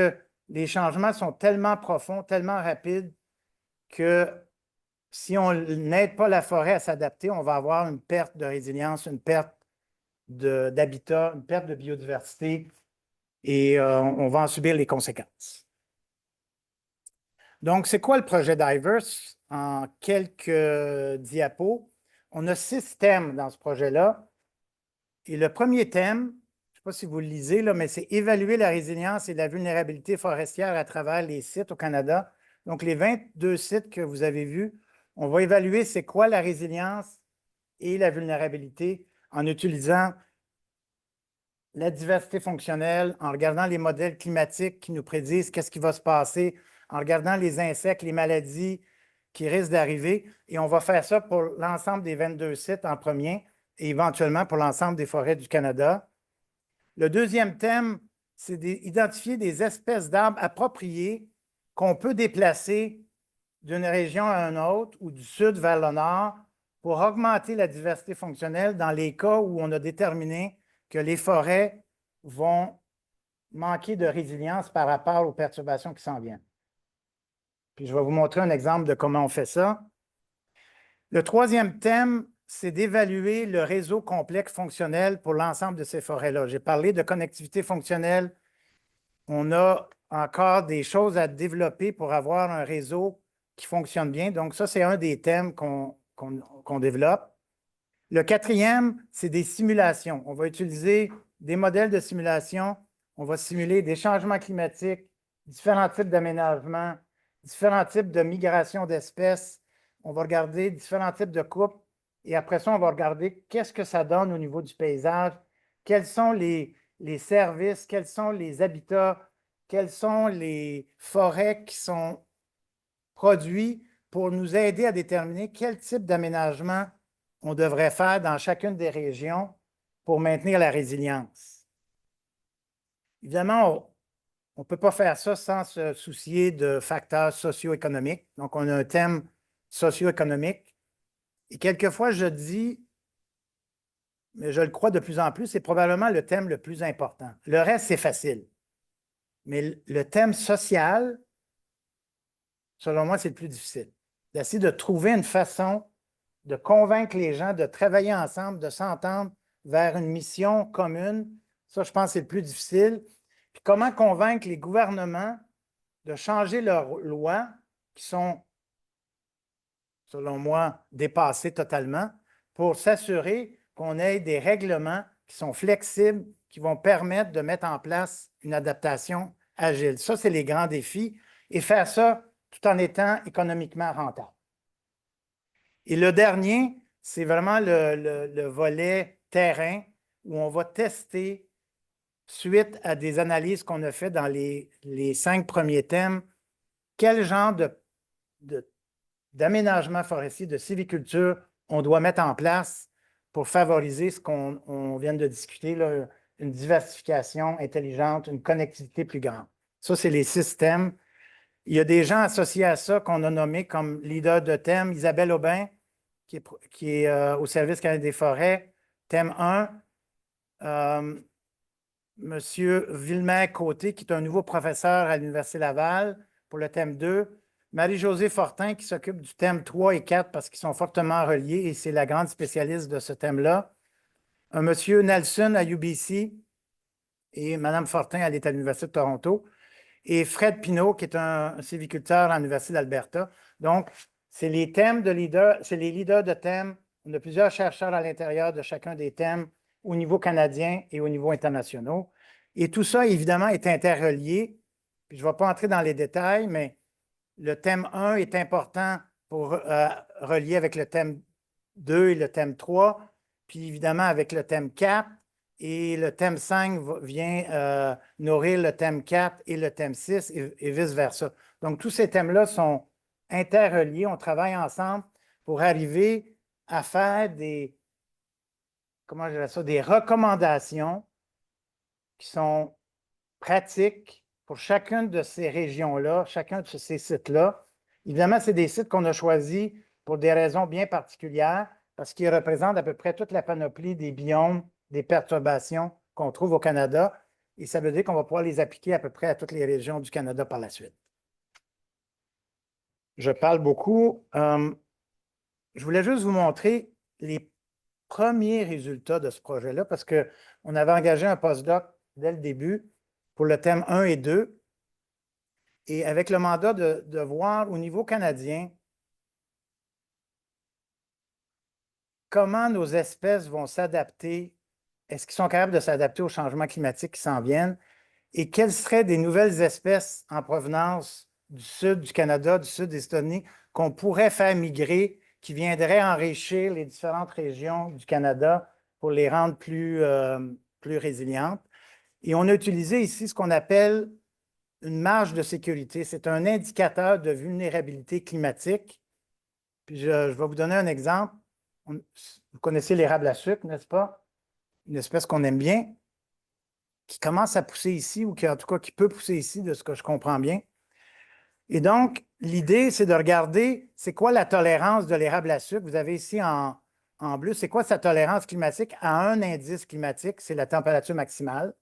B: les changements sont tellement profonds, tellement rapides que si on n'aide pas la forêt à s'adapter, on va avoir une perte de résilience, une perte d'habitat, une perte de biodiversité et on va en subir les conséquences. Donc, c'est quoi le projet Diverse? En quelques diapos, on a 6 thèmes dans ce projet-là. Et le premier thème, je ne sais pas si vous le lisez, là, mais c'est évaluer la résilience et la vulnérabilité forestière à travers les sites au Canada. Donc, les 22 sites que vous avez vus, on va évaluer c'est quoi la résilience et la vulnérabilité en utilisant la diversité fonctionnelle, en regardant les modèles climatiques qui nous prédisent qu'est-ce qui va se passer, en regardant les insectes, les maladies qui risquent d'arriver. Et on va faire ça pour l'ensemble des 22 sites en premier et éventuellement pour l'ensemble des forêts du Canada. Le deuxième thème, c'est d'identifier des espèces d'arbres appropriées qu'on peut déplacer d'une région à une autre ou du sud vers le nord pour augmenter la diversité fonctionnelle dans les cas où on a déterminé que les forêts vont manquer de résilience par rapport aux perturbations qui s'en viennent. Puis je vais vous montrer un exemple de comment on fait ça. Le troisième thème, c'est d'évaluer le réseau complexe fonctionnel pour l'ensemble de ces forêts-là. J'ai parlé de connectivité fonctionnelle. On a encore des choses à développer pour avoir un réseau qui fonctionne bien. Donc, ça, c'est un des thèmes qu'on développe. Le quatrième, c'est des simulations. On va utiliser des modèles de simulation. On va simuler des changements climatiques, différents types d'aménagements, différents types de migration d'espèces. On va regarder différents types de coupes. Et après ça, on va regarder qu'est-ce que ça donne au niveau du paysage, quels sont les services, quels sont les habitats, quelles sont les forêts qui sont produits pour nous aider à déterminer quel type d'aménagement on devrait faire dans chacune des régions pour maintenir la résilience. Évidemment, on ne peut pas faire ça sans se soucier de facteurs socio-économiques. Donc, on a un thème socio-économique. Et quelquefois, je dis, mais je le crois de plus en plus, c'est probablement le thème le plus important. Le reste, c'est facile. Mais le thème social, selon moi, c'est le plus difficile. D'essayer de trouver une façon de convaincre les gens de travailler ensemble, de s'entendre vers une mission commune. Ça, je pense que c'est le plus difficile. Puis comment convaincre les gouvernements de changer leurs lois qui sont, selon moi, dépassées totalement pour s'assurer qu'on ait des règlements qui sont flexibles, qui vont permettre de mettre en place une adaptation agile. Ça, c'est les grands défis. Et faire ça tout en étant économiquement rentable. Et le dernier, c'est vraiment le volet terrain où on va tester, suite à des analyses qu'on a faites dans les 5 premiers thèmes, quel genre d'aménagement forestier, de sylviculture on doit mettre en place pour favoriser ce qu'on vient de discuter, là, une diversification intelligente, une connectivité plus grande. Ça, c'est les 6 thèmes. Il y a des gens associés à ça qu'on a nommés comme leader de thème. Isabelle Aubin, qui est au Service canadien des forêts, thème 1. Monsieur Villemer-Côté, qui est un nouveau professeur à l'Université Laval pour le thème 2. Marie-Josée Fortin, qui s'occupe du thème 3 et 4 parce qu'ils sont fortement reliés et c'est la grande spécialiste de ce thème-là. Un monsieur Nelson à UBC et Mme Fortin, elle est à l'Université de Toronto. Et Fred Pinault, qui est un sylviculteur à l'Université d'Alberta. Donc, c'est les thèmes de leaders, c'est les leaders de thèmes. On a plusieurs chercheurs à l'intérieur de chacun des thèmes au niveau canadien et au niveau international. Et tout ça, évidemment, est interrelié. Puis je ne vais pas entrer dans les détails, mais le thème 1 est important pour relier avec le thème 2 et le thème 3, puis évidemment avec le thème 4. Et le thème 5 vient nourrir le thème 4 et le thème 6 et vice-versa. Donc, tous ces thèmes-là sont interreliés. On travaille ensemble pour arriver à faire comment je dirais ça, des recommandations qui sont pratiques pour chacune de ces régions-là, chacun de ces sites-là. Évidemment, c'est des sites qu'on a choisis pour des raisons bien particulières parce qu'ils représentent à peu près toute la panoplie des biomes, des perturbations qu'on trouve au Canada. Et ça veut dire qu'on va pouvoir les appliquer à peu près à toutes les régions du Canada par la suite. Je parle beaucoup. Je voulais juste vous montrer les premiers résultats de ce projet-là parce qu'on avait engagé un postdoc dès le début pour le thème 1 et 2. Et avec le mandat de voir au niveau canadien comment nos espèces vont s'adapter, est-ce qu'ils sont capables de s'adapter aux changements climatiques qui s'en viennent et quelles seraient des nouvelles espèces en provenance du sud du Canada, du sud des États-Unis qu'on pourrait faire migrer, qui viendraient enrichir les différentes régions du Canada pour les rendre plus résilientes. Et on a utilisé ici ce qu'on appelle une marge de sécurité. C'est un indicateur de vulnérabilité climatique. Puis je vais vous donner un exemple. Vous connaissez l'érable à sucre, n'est-ce pas? Une espèce qu'on aime bien. qui commence à pousser ici, ou qui, en tout cas, qui peut pousser ici, de ce que je comprends bien. Et donc, l'idée, c'est de regarder c'est quoi la tolérance de l'érable à sucre. Vous avez ici en bleu, c'est quoi sa tolérance climatique à un indice climatique, c'est la température maximale.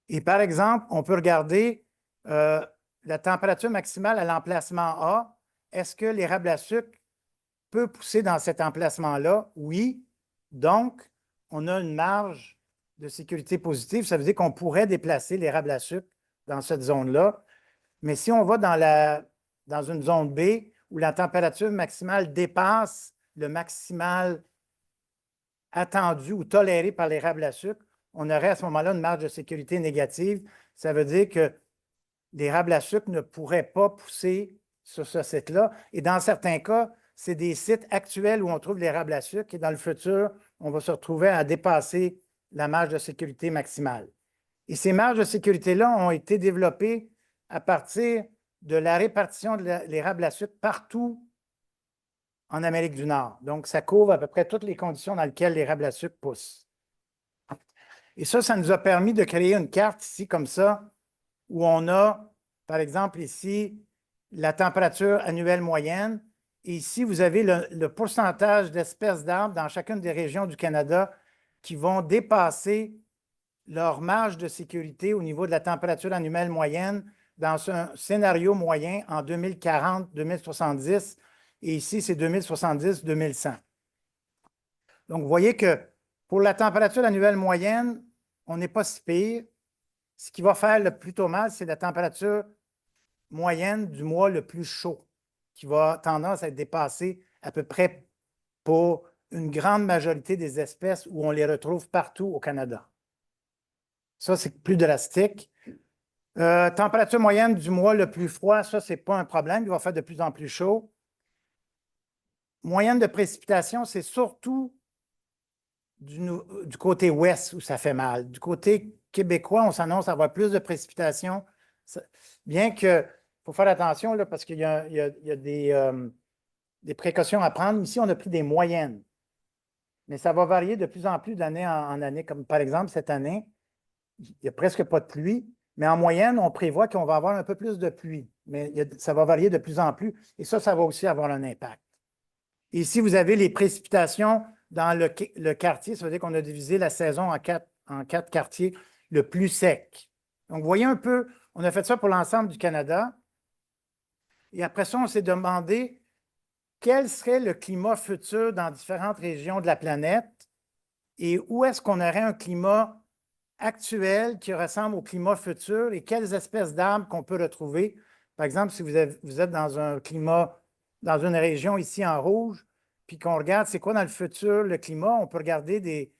B: Et par exemple, on peut regarder la température maximale à l'emplacement A. Est-ce que l'érable à sucre peut pousser dans cet emplacement-là? Oui. Donc, on a une marge de sécurité positive. Ça veut dire qu'on pourrait déplacer l'érable à sucre dans cette zone-là. Mais si on va dans une zone B où la température maximale dépasse le maximal attendu ou toléré par l'érable à sucre, on aurait à ce moment-là une marge de sécurité négative. Ça veut dire que l'érable à sucre ne pourrait pas pousser sur ce site-là. Et dans certains cas, c'est des sites actuels où on trouve l'érable à sucre et dans le futur, on va se retrouver à dépasser la marge de sécurité maximale. Et ces marges de sécurité-là ont été développées à partir de la répartition de l'érable à sucre partout en Amérique du Nord. Donc, ça couvre à peu près toutes les conditions dans lesquelles l'érable à sucre pousse. Et ça nous a permis de créer une carte ici comme ça, où on a, par exemple, ici, la température annuelle moyenne. Et ici, vous avez le pourcentage d'espèces d'arbres dans chacune des régions du Canada qui vont dépasser leur marge de sécurité au niveau de la température annuelle moyenne dans un scénario moyen en 2040-2070. Et ici, c'est 2070-2100. Donc, vous voyez que pour la température annuelle moyenne, on n'est pas si pire. Ce qui va faire le plutôt mal, c'est la température moyenne du mois le plus chaud, qui va tendance à être dépassée à peu près pour une grande majorité des espèces où on les retrouve partout au Canada. Ça, c'est plus drastique. Température moyenne du mois le plus froid, ça, ce n'est pas un problème. Il va faire de plus en plus chaud. Moyenne de précipitation, c'est surtout du côté ouest où ça fait mal. Du côté québécois, on s'annonce avoir plus de précipitations. Bien que, il faut faire attention là, parce qu'il y a, des précautions à prendre. Ici, on a pris des moyennes. Mais ça va varier de plus en plus d'année en année. Comme par exemple, cette année, il n'y a presque pas de pluie. Mais en moyenne, on prévoit qu'on va avoir un peu plus de pluie. Mais ça va varier de plus en plus. Et ça va aussi avoir un impact. Et ici, vous avez les précipitations dans le quartier. Ça veut dire qu'on a divisé la saison en quatre quartiers le plus sec. Donc, vous voyez un peu, on a fait ça pour l'ensemble du Canada. Et après ça, on s'est demandé quel serait le climat futur dans différentes régions de la planète et où est-ce qu'on aurait un climat actuel qui ressemble au climat futur et quelles espèces d'arbres qu'on peut retrouver. Par exemple, si vous êtes dans un climat, dans une région ici en rouge, puis qu'on regarde c'est quoi dans le futur le climat, on peut regarder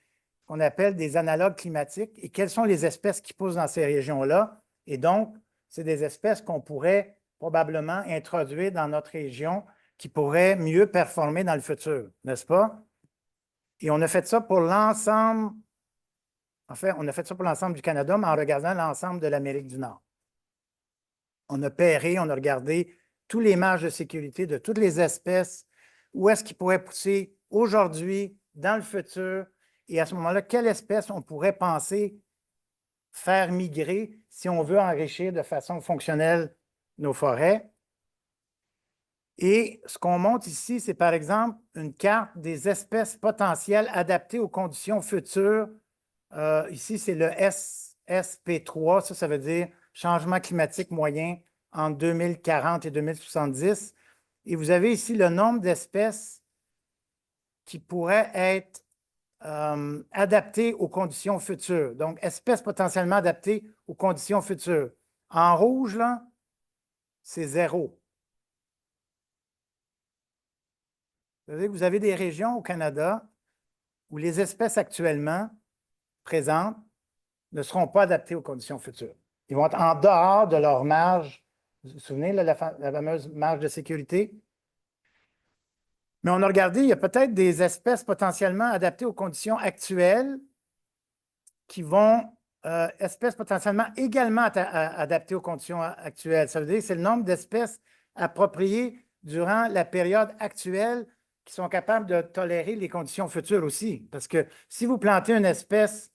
B: qu'on appelle des analogues climatiques et quelles sont les espèces qui poussent dans ces régions-là. Et donc, c'est des espèces qu'on pourrait probablement introduire dans notre région qui pourraient mieux performer dans le futur, n'est-ce pas? Et on a fait ça pour l'ensemble. En fait, on a fait ça pour l'ensemble du Canada, mais en regardant l'ensemble de l'Amérique du Nord. On a pairé, on a regardé tous les marges de sécurité de toutes les espèces, où est-ce qu'ils pourraient pousser aujourd'hui, dans le futur, et à ce moment-là, quelle espèce on pourrait penser faire migrer si on veut enrichir de façon fonctionnelle nos forêts. Et ce qu'on montre ici, c'est par exemple une carte des espèces potentielles adaptées aux conditions futures. Ici, c'est le SSP3, ça veut dire changement climatique moyen entre 2040 et 2070. Et vous avez ici le nombre d'espèces qui pourraient être adaptées aux conditions futures. Donc, espèces potentiellement adaptées aux conditions futures. En rouge, là, c'est 0. C'est-à-dire que vous avez des régions au Canada où les espèces actuellement présentes ne seront pas adaptées aux conditions futures. Ils vont être en dehors de leur marge. Vous vous souvenez, là, la fameuse marge de sécurité? Mais on a regardé, il y a peut-être des espèces potentiellement adaptées aux conditions actuelles qui vont, espèces potentiellement également adaptées aux conditions actuelles. Ça veut dire que c'est le nombre d'espèces appropriées durant la période actuelle qui sont capables de tolérer les conditions futures aussi. Parce que si vous plantez une espèce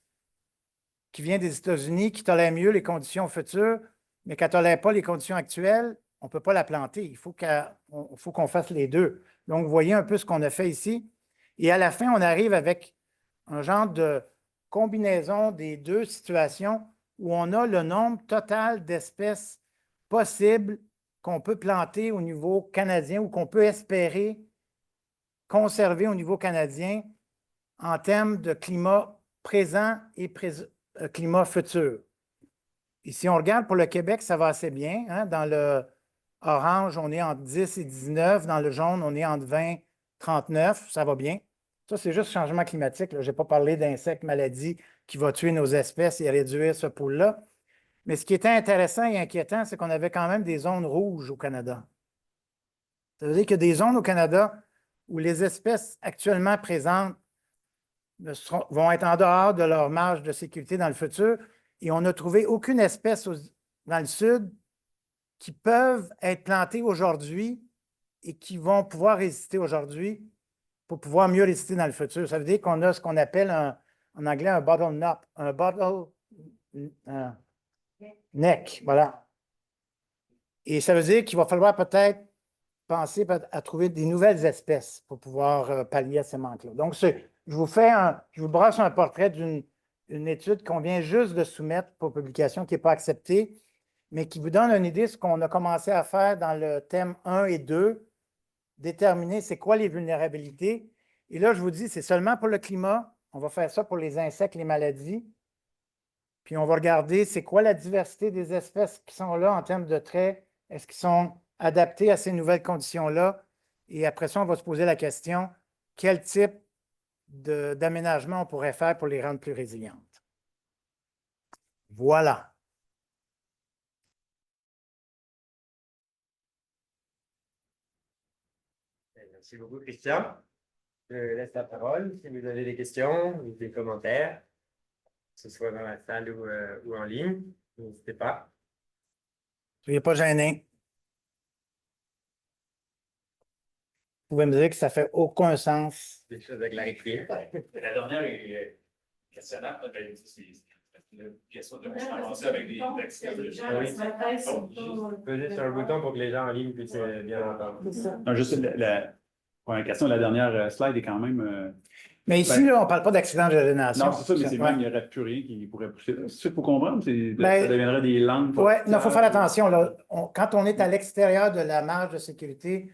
B: qui vient des États-Unis, qui tolère mieux les conditions futures, mais qui ne tolère pas les conditions actuelles, on ne peut pas la planter. Il faut qu'on fasse les deux. Donc, vous voyez un peu ce qu'on a fait ici. Et à la fin, on arrive avec un genre de combinaison des deux situations où on a le nombre total d'espèces possibles qu'on peut planter au niveau canadien ou qu'on peut espérer conserver au niveau canadien en termes de climat présent et climat futur. Et si on regarde pour le Québec, ça va assez bien. Hein? Dans le orange, on est entre 10 et 19. Dans le jaune, on est entre 20 et 39. Ça va bien. Ça, c'est juste changement climatique. Je n'ai pas parlé d'insectes, maladies qui vont tuer nos espèces et réduire ce pool-là. Mais ce qui était intéressant et inquiétant, c'est qu'on avait quand même des zones rouges au Canada. Ça veut dire qu'il y a des zones au Canada où les espèces actuellement présentes vont être en dehors de leur marge de sécurité dans le futur et on n'a trouvé aucune espèce dans le sud qui peuvent être plantées aujourd'hui et qui vont pouvoir résister aujourd'hui pour pouvoir mieux résister dans le futur. Ça veut dire qu'on a ce qu'on appelle en anglais un bottleneck, neck, voilà. Et ça veut dire qu'il va falloir peut-être penser à trouver des nouvelles espèces pour pouvoir pallier à ces manques-là. Donc, je vous brasse un portrait d'une étude qu'on vient juste de soumettre pour publication qui n'est pas acceptée, mais qui vous donne une idée de ce qu'on a commencé à faire dans le thème 1 et 2, déterminer c'est quoi les vulnérabilités. Et là, je vous dis, c'est seulement pour le climat. On va faire ça pour les insectes, les maladies. Puis on va regarder c'est quoi la diversité des espèces qui sont là en termes de traits. Est-ce qu'ils sont adaptés à ces nouvelles conditions-là? Et après ça, on va se poser la question, quel type d'aménagement on pourrait faire pour les rendre plus résilientes? Voilà.
A: Merci beaucoup, Christian. Je laisse la parole si vous avez des questions ou des commentaires, que ce soit dans la salle ou en ligne. N'hésitez pas.
B: Soyez pas gênés. Vous pouvez me dire que ça ne fait aucun sens.
A: Des choses à clarifier.
C: La dernière est questionnable. C'est une question de commencer avec des textes.
A: Peser sur un bouton pour que les gens en ligne puissent bien entendre.
C: Non, juste la première question, la dernière slide est quand même.
B: Mais ici, là, on ne parle pas d'accident de génération.
C: Non, c'est ça, mais c'est même, il n'y aurait plus rien qui pourrait pousser. C'est ça qu'il faut comprendre, ça deviendrait des langues.
B: Oui, il faut faire attention. Là. Quand on est à l'extérieur de la marge de sécurité,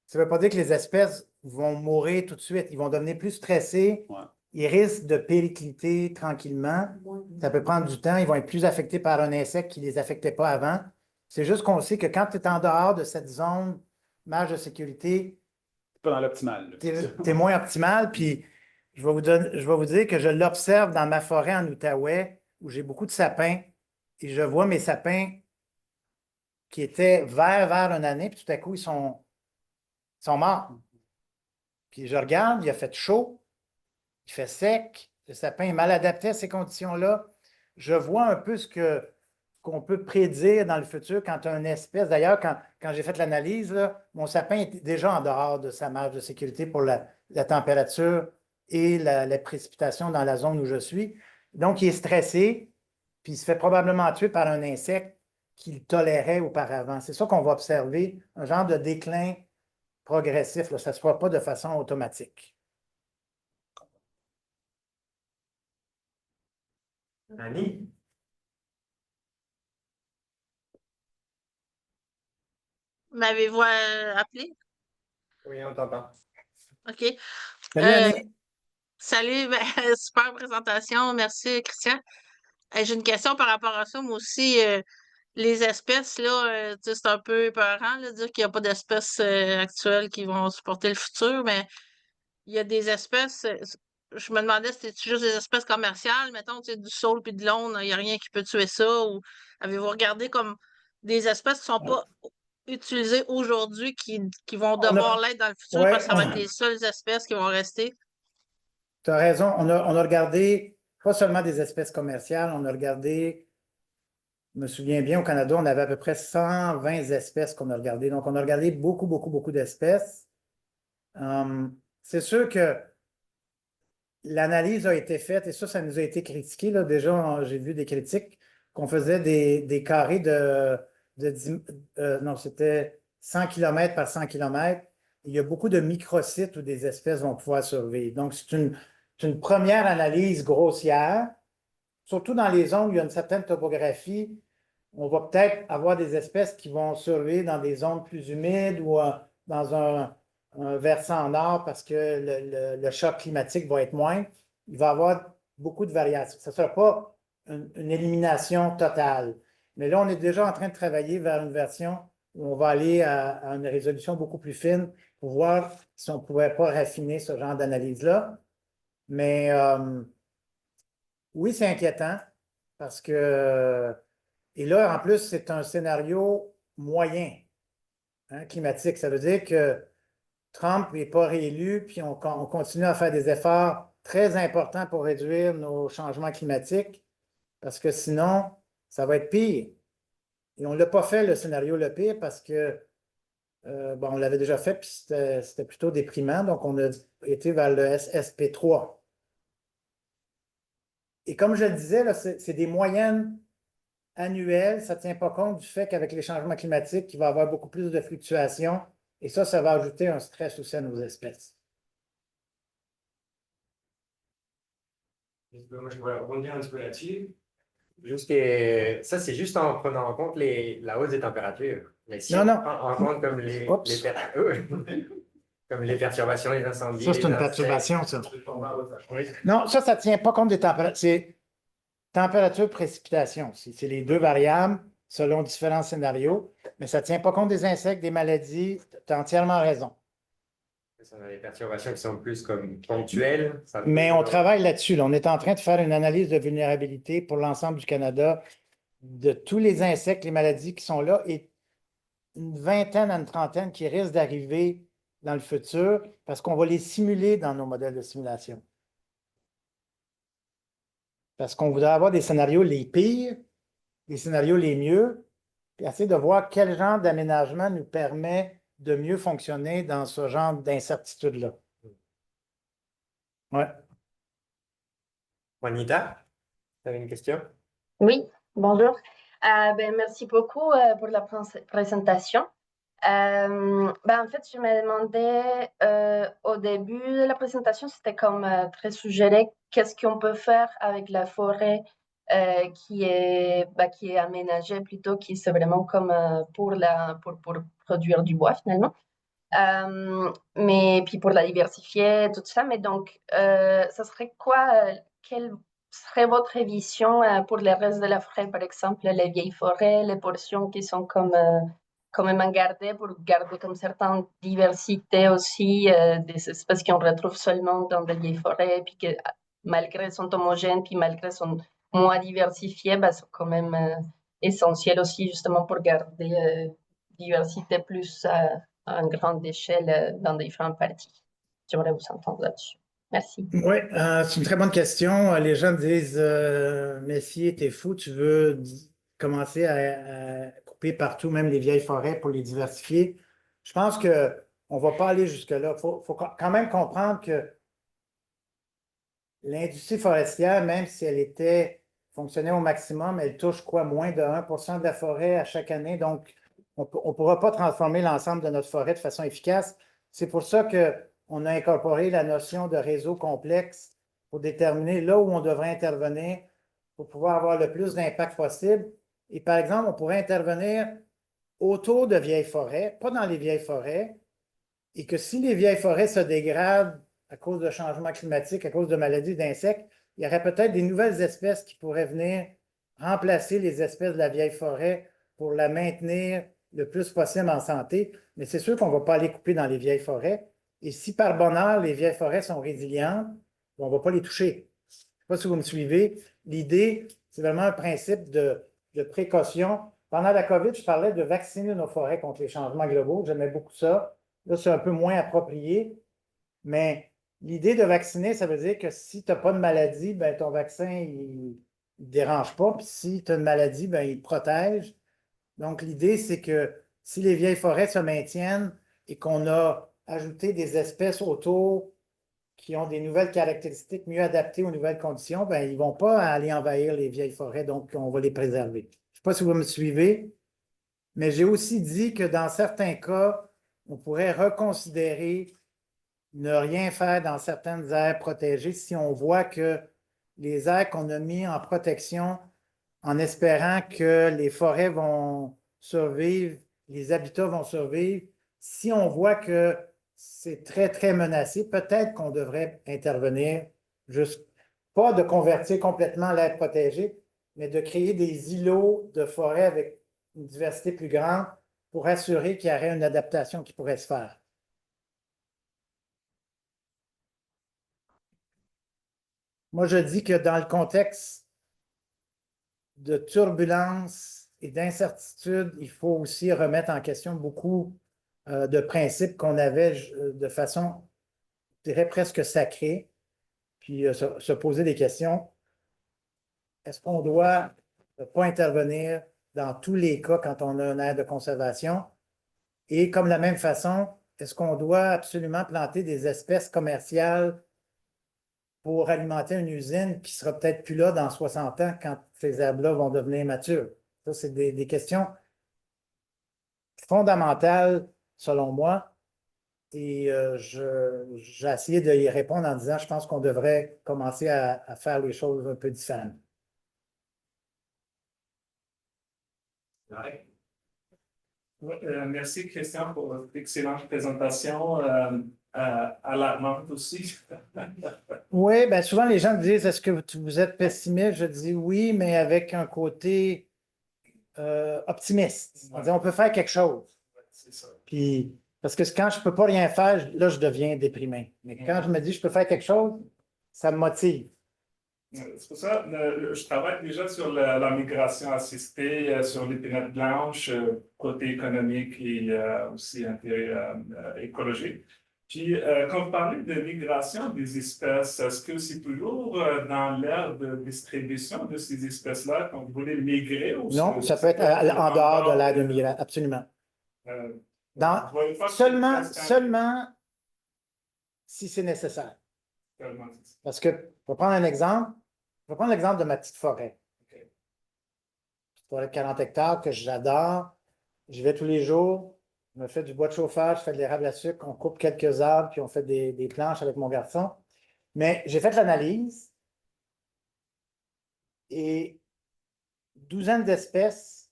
B: ça ne veut pas dire que les espèces vont mourir tout de suite. Ils vont devenir plus stressés.
C: Ouais.
B: Ils risquent de péricliter tranquillement. Ça peut prendre du temps. Ils vont être plus affectés par un insecte qui ne les affectait pas avant. C'est juste qu'on sait que quand tu es en dehors de cette zone marge de sécurité,
C: C'est pas dans l'optimal.
B: tu es moins optimal. Puis je vais vous dire que je l'observe dans ma forêt en Outaouais où j'ai beaucoup de sapins et je vois mes sapins qui étaient verts une année, puis tout à coup, ils sont morts. Puis je regarde, il a fait chaud, il fait sec, le sapin est mal adapté à ces conditions-là. Je vois un peu ce qu'on peut prédire dans le futur quand une espèce. D'ailleurs, quand j'ai fait l'analyse, mon sapin était déjà en dehors de sa marge de sécurité pour la température et la précipitation dans la zone où je suis. Donc, il est stressé, puis il se fait probablement tuer par un insecte qu'il tolérait auparavant. C'est ça qu'on va observer, un genre de déclin progressif. Là. Ça ne se fera pas de façon automatique.
A: Annie?
D: M'avez-vous appelé?
A: Oui, on t'entend.
D: OK.
B: Salut,
D: Euh,
B: Annie.
D: Salut, super présentation. Merci, Christian. J'ai une question par rapport à ça. Moi aussi, les espèces, là, tu sais, c'est un peu épeurant là, de dire qu'il n'y a pas d'espèces actuelles qui vont supporter le futur, mais il y a des espèces. Je me demandais si c'était juste des espèces commerciales, mettons, tu sais, du saule puis de l'aune, il n'y a rien qui peut tuer ça, ou avez-vous regardé comme des espèces qui ne sont pas utilisées aujourd'hui qui vont devoir l'être dans le futur
B: Ouais,
D: parce que ça va être les seules espèces qui vont rester?
B: tu as raison. On a regardé pas seulement des espèces commerciales, on a regardé, je me souviens bien, au Canada, on avait à peu près 120 espèces qu'on a regardées. Donc, on a regardé beaucoup, beaucoup, beaucoup d'espèces. C'est sûr que l'analyse a été faite, et ça nous a été critiqué, là. Déjà, j'ai vu des critiques qu'on faisait des carrés de 10 non, c'était 100 km par 100 km. Il y a beaucoup de microsites où des espèces vont pouvoir survivre. Donc, c'est une première analyse grossière, surtout dans les zones où il y a une certaine topographie. On va peut-être avoir des espèces qui vont survivre dans des zones plus humides ou dans un versant nord parce que le choc climatique va être moins. Il va y avoir beaucoup de variations. Ce ne sera pas une élimination totale. Mais là, on est déjà en train de travailler vers une version où on va aller à une résolution beaucoup plus fine pour voir si on ne pouvait pas raffiner ce genre d'analyse-là. Mais oui, c'est inquiétant parce que, et là, en plus, c'est un scénario moyen, hein, climatique. Ça veut dire que Trump n'est pas réélu, puis on continue à faire des efforts très importants pour réduire nos changements climatiques, parce que sinon, ça va être pire. Et on ne l'a pas fait, le scénario le pire, parce que, bon, on l'avait déjà fait, puis c'était plutôt déprimant, donc on a été vers le SSP3. Et comme je le disais, là, c'est des moyennes annuelles, ça ne tient pas compte du fait qu'avec les changements climatiques, il va y avoir beaucoup plus de fluctuations, et ça va ajouter un stress aussi à nos espèces.
A: Moi, je voudrais rebondir un petit peu là-dessus. Juste que ça, c'est juste en prenant en compte la hausse des températures. Mais si
B: Non,
A: on
B: non.
A: prend en compte comme comme les perturbations, les incendies.
B: Ça, c'est
A: les
B: une
A: insectes.
B: perturbation, ça.
A: Oui.
B: Non, ça ne tient pas compte des températures. C'est température, précipitation. C'est les deux variables selon différents scénarios, mais ça ne tient pas compte des insectes, des maladies. Tu as entièrement raison.
A: On a des perturbations qui sont plus comme ponctuelles.
B: Mais on travaille là-dessus. Là. On est en train de faire une analyse de vulnérabilité pour l'ensemble du Canada de tous les insectes, les maladies qui sont là et une vingtaine à une trentaine qui risquent d'arriver dans le futur parce qu'on va les simuler dans nos modèles de simulation. Parce qu'on voudrait avoir des scénarios les pires, des scénarios les mieux, puis essayer de voir quel genre d'aménagement nous permet de mieux fonctionner dans ce genre d'incertitude-là. Ouais.
A: Juanita, tu avais une question?
E: Oui, bonjour. Merci beaucoup pour la présentation. En fait, je me demandais au début de la présentation, c'était comme très suggéré, qu'est-ce qu'on peut faire avec la forêt qui est aménagée plutôt, qui c'est vraiment comme pour produire du bois finalement. Mais puis pour la diversifier, tout ça. Mais donc, ça serait quoi, quelle serait votre vision pour le reste de la forêt, par exemple, les vieilles forêts, les portions qui sont comme quand même à garder pour garder comme certaine diversité aussi des espèces qu'on retrouve seulement dans les vieilles forêts, puis que malgré sont homogènes, puis malgré sont moins diversifiées, sont quand même essentielles aussi justement pour garder diversité plus à une grande échelle dans différentes parties. J'aimerais vous entendre là-dessus. Merci.
B: Oui, c'est une très bonne question. Les gens me disent Messier, t'es fou, tu veux commencer à couper partout, même les vieilles forêts pour les diversifier. Je pense qu'on ne va pas aller jusque-là. Il faut quand même comprendre que l'industrie forestière, même si elle fonctionnait au maximum, elle touche quoi, moins de 1% de la forêt à chaque année. Donc, on ne pourra pas transformer l'ensemble de notre forêt de façon efficace. C'est pour ça qu'on a incorporé la notion de réseau complexe pour déterminer là où on devrait intervenir pour pouvoir avoir le plus d'impact possible. Et par exemple, on pourrait intervenir autour de vieilles forêts, pas dans les vieilles forêts, et que si les vieilles forêts se dégradent à cause de changements climatiques, à cause de maladies d'insectes, il y aurait peut-être des nouvelles espèces qui pourraient venir remplacer les espèces de la vieille forêt pour la maintenir le plus possible en santé. Mais c'est sûr qu'on ne va pas aller couper dans les vieilles forêts. Et si par bonheur, les vieilles forêts sont résilientes, on ne va pas les toucher. Je ne sais pas si vous me suivez. L'idée, c'est vraiment un principe de précaution. Pendant la COVID, je parlais de vacciner nos forêts contre les changements globaux. J'aimais beaucoup ça. Là, c'est un peu moins approprié. Mais l'idée de vacciner, ça veut dire que si tu n'as pas de maladie, ton vaccin, il ne dérange pas. Puis si tu as une maladie, il te protège. Donc, l'idée, c'est que si les vieilles forêts se maintiennent et qu'on a ajouté des espèces autour qui ont des nouvelles caractéristiques mieux adaptées aux nouvelles conditions, ben, ils ne vont pas aller envahir les vieilles forêts, donc on va les préserver. Je ne sais pas si vous me suivez, mais j'ai aussi dit que dans certains cas, on pourrait reconsidérer ne rien faire dans certaines aires protégées si on voit que les aires qu'on a mis en protection en espérant que les forêts vont survivre, les habitats vont survivre. Si on voit que c'est très, très menacé, peut-être qu'on devrait intervenir, juste pas de convertir complètement l'aire protégée, mais de créer des îlots de forêt avec une diversité plus grande pour assurer qu'il y aurait une adaptation qui pourrait se faire. Moi, je dis que dans le contexte de turbulence et d'incertitude, il faut aussi remettre en question beaucoup de principes qu'on avait de façon, je dirais, presque sacrée, puis se poser des questions. Est-ce qu'on doit ne pas intervenir dans tous les cas quand on a une aire de conservation? Et comme de la même façon, est-ce qu'on doit absolument planter des espèces commerciales pour alimenter une usine qui sera peut-être plus là dans 60 ans quand ces herbes-là vont devenir matures? Ça, c'est des questions fondamentales, selon moi. Et j'ai essayé de y répondre en disant, je pense qu'on devrait commencer à faire les choses un peu différemment.
C: Ouais, merci Christian pour votre excellente présentation, alarmante aussi.
B: Oui, bien souvent les gens me disent, est-ce que vous êtes pessimiste? Je dis oui, mais avec un côté optimiste. On dit, on peut faire quelque chose.
C: C'est ça.
B: Puis, parce que quand je ne peux pas rien faire, là, je deviens déprimé. Mais quand je me dis, je peux faire quelque chose, ça me motive.
C: C'est pour ça que je travaille déjà sur la migration assistée, sur les pénates blanches, côté économique et aussi écologique. Puis, quand vous parlez de migration des espèces, est-ce que c'est toujours dans l'ère de distribution de ces espèces-là quand vous voulez migrer? Ou
B: Non, ça peut être en dehors de l'ère de migration, absolument. Seulement si c'est nécessaire. Parce que, pour prendre un exemple, je vais prendre l'exemple de ma petite forêt. Petite forêt de 40 hectares que j'adore. J'y vais tous les jours. Je me fais du bois de chauffage, je fais de l'érable à sucre, on coupe quelques arbres, puis on fait des planches avec mon garçon. Mais j'ai fait l'analyse et douzaine d'espèces,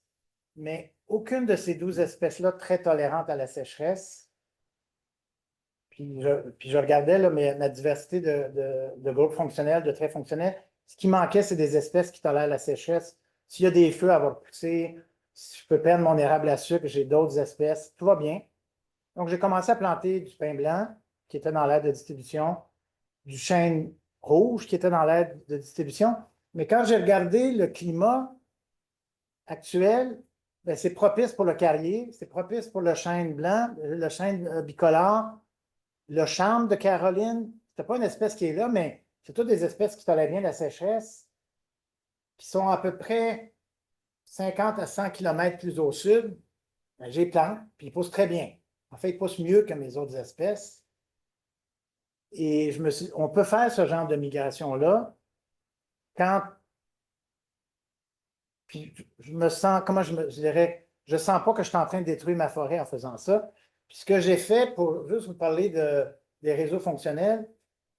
B: mais aucune de ces 12 espèces-là très tolérantes à la sécheresse. Puis je regardais là, ma diversité de groupes fonctionnels, de traits fonctionnels. Ce qui manquait, c'est des espèces qui tolèrent la sécheresse. S'il y a des feux, à va repousser. Si je peux perdre mon érable à sucre, j'ai d'autres espèces. Tout va bien. Donc, j'ai commencé à planter du pin blanc, qui était dans l'aire de distribution, du chêne rouge, qui était dans l'aire de distribution. Mais quand j'ai regardé le climat actuel, ben, c'est propice pour le carrier, c'est propice pour le chêne blanc, le chêne bicolore, le chambre de Caroline. Ce n'est pas une espèce qui est là, mais c'est toutes des espèces qui tolèrent bien la sécheresse, qui sont à peu près 50 à 100 km plus au sud. Ben, j'ai plante, puis ils poussent très bien. En fait, ils poussent mieux que mes autres espèces. Et on peut faire ce genre de migration-là quand. Puis je me sens, comment je dirais, je ne sens pas que je suis en train de détruire ma forêt en faisant ça. Puis ce que j'ai fait, pour juste vous parler des réseaux fonctionnels,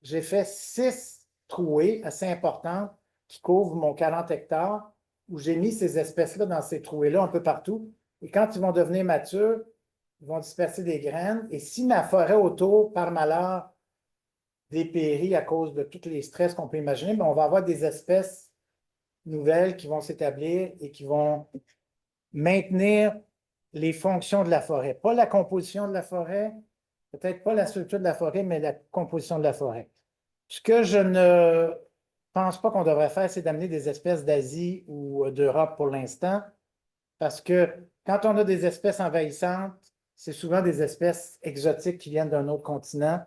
B: j'ai fait 6 trouées assez importantes qui couvrent mon 40 hectares, où j'ai mis ces espèces-là dans ces trouées-là un peu partout. Et quand ils vont devenir matures, ils vont disperser des graines. Et si ma forêt autour, par malheur, dépérit à cause de tous les stress qu'on peut imaginer, bien, on va avoir des espèces nouvelles qui vont s'établir et qui vont maintenir les fonctions de la forêt. Pas la composition de la forêt, peut-être pas la structure de la forêt, mais la composition de la forêt. Ce que je ne pense pas qu'on devrait faire, c'est d'amener des espèces d'Asie ou d'Europe pour l'instant, parce que quand on a des espèces envahissantes, c'est souvent des espèces exotiques qui viennent d'un autre continent.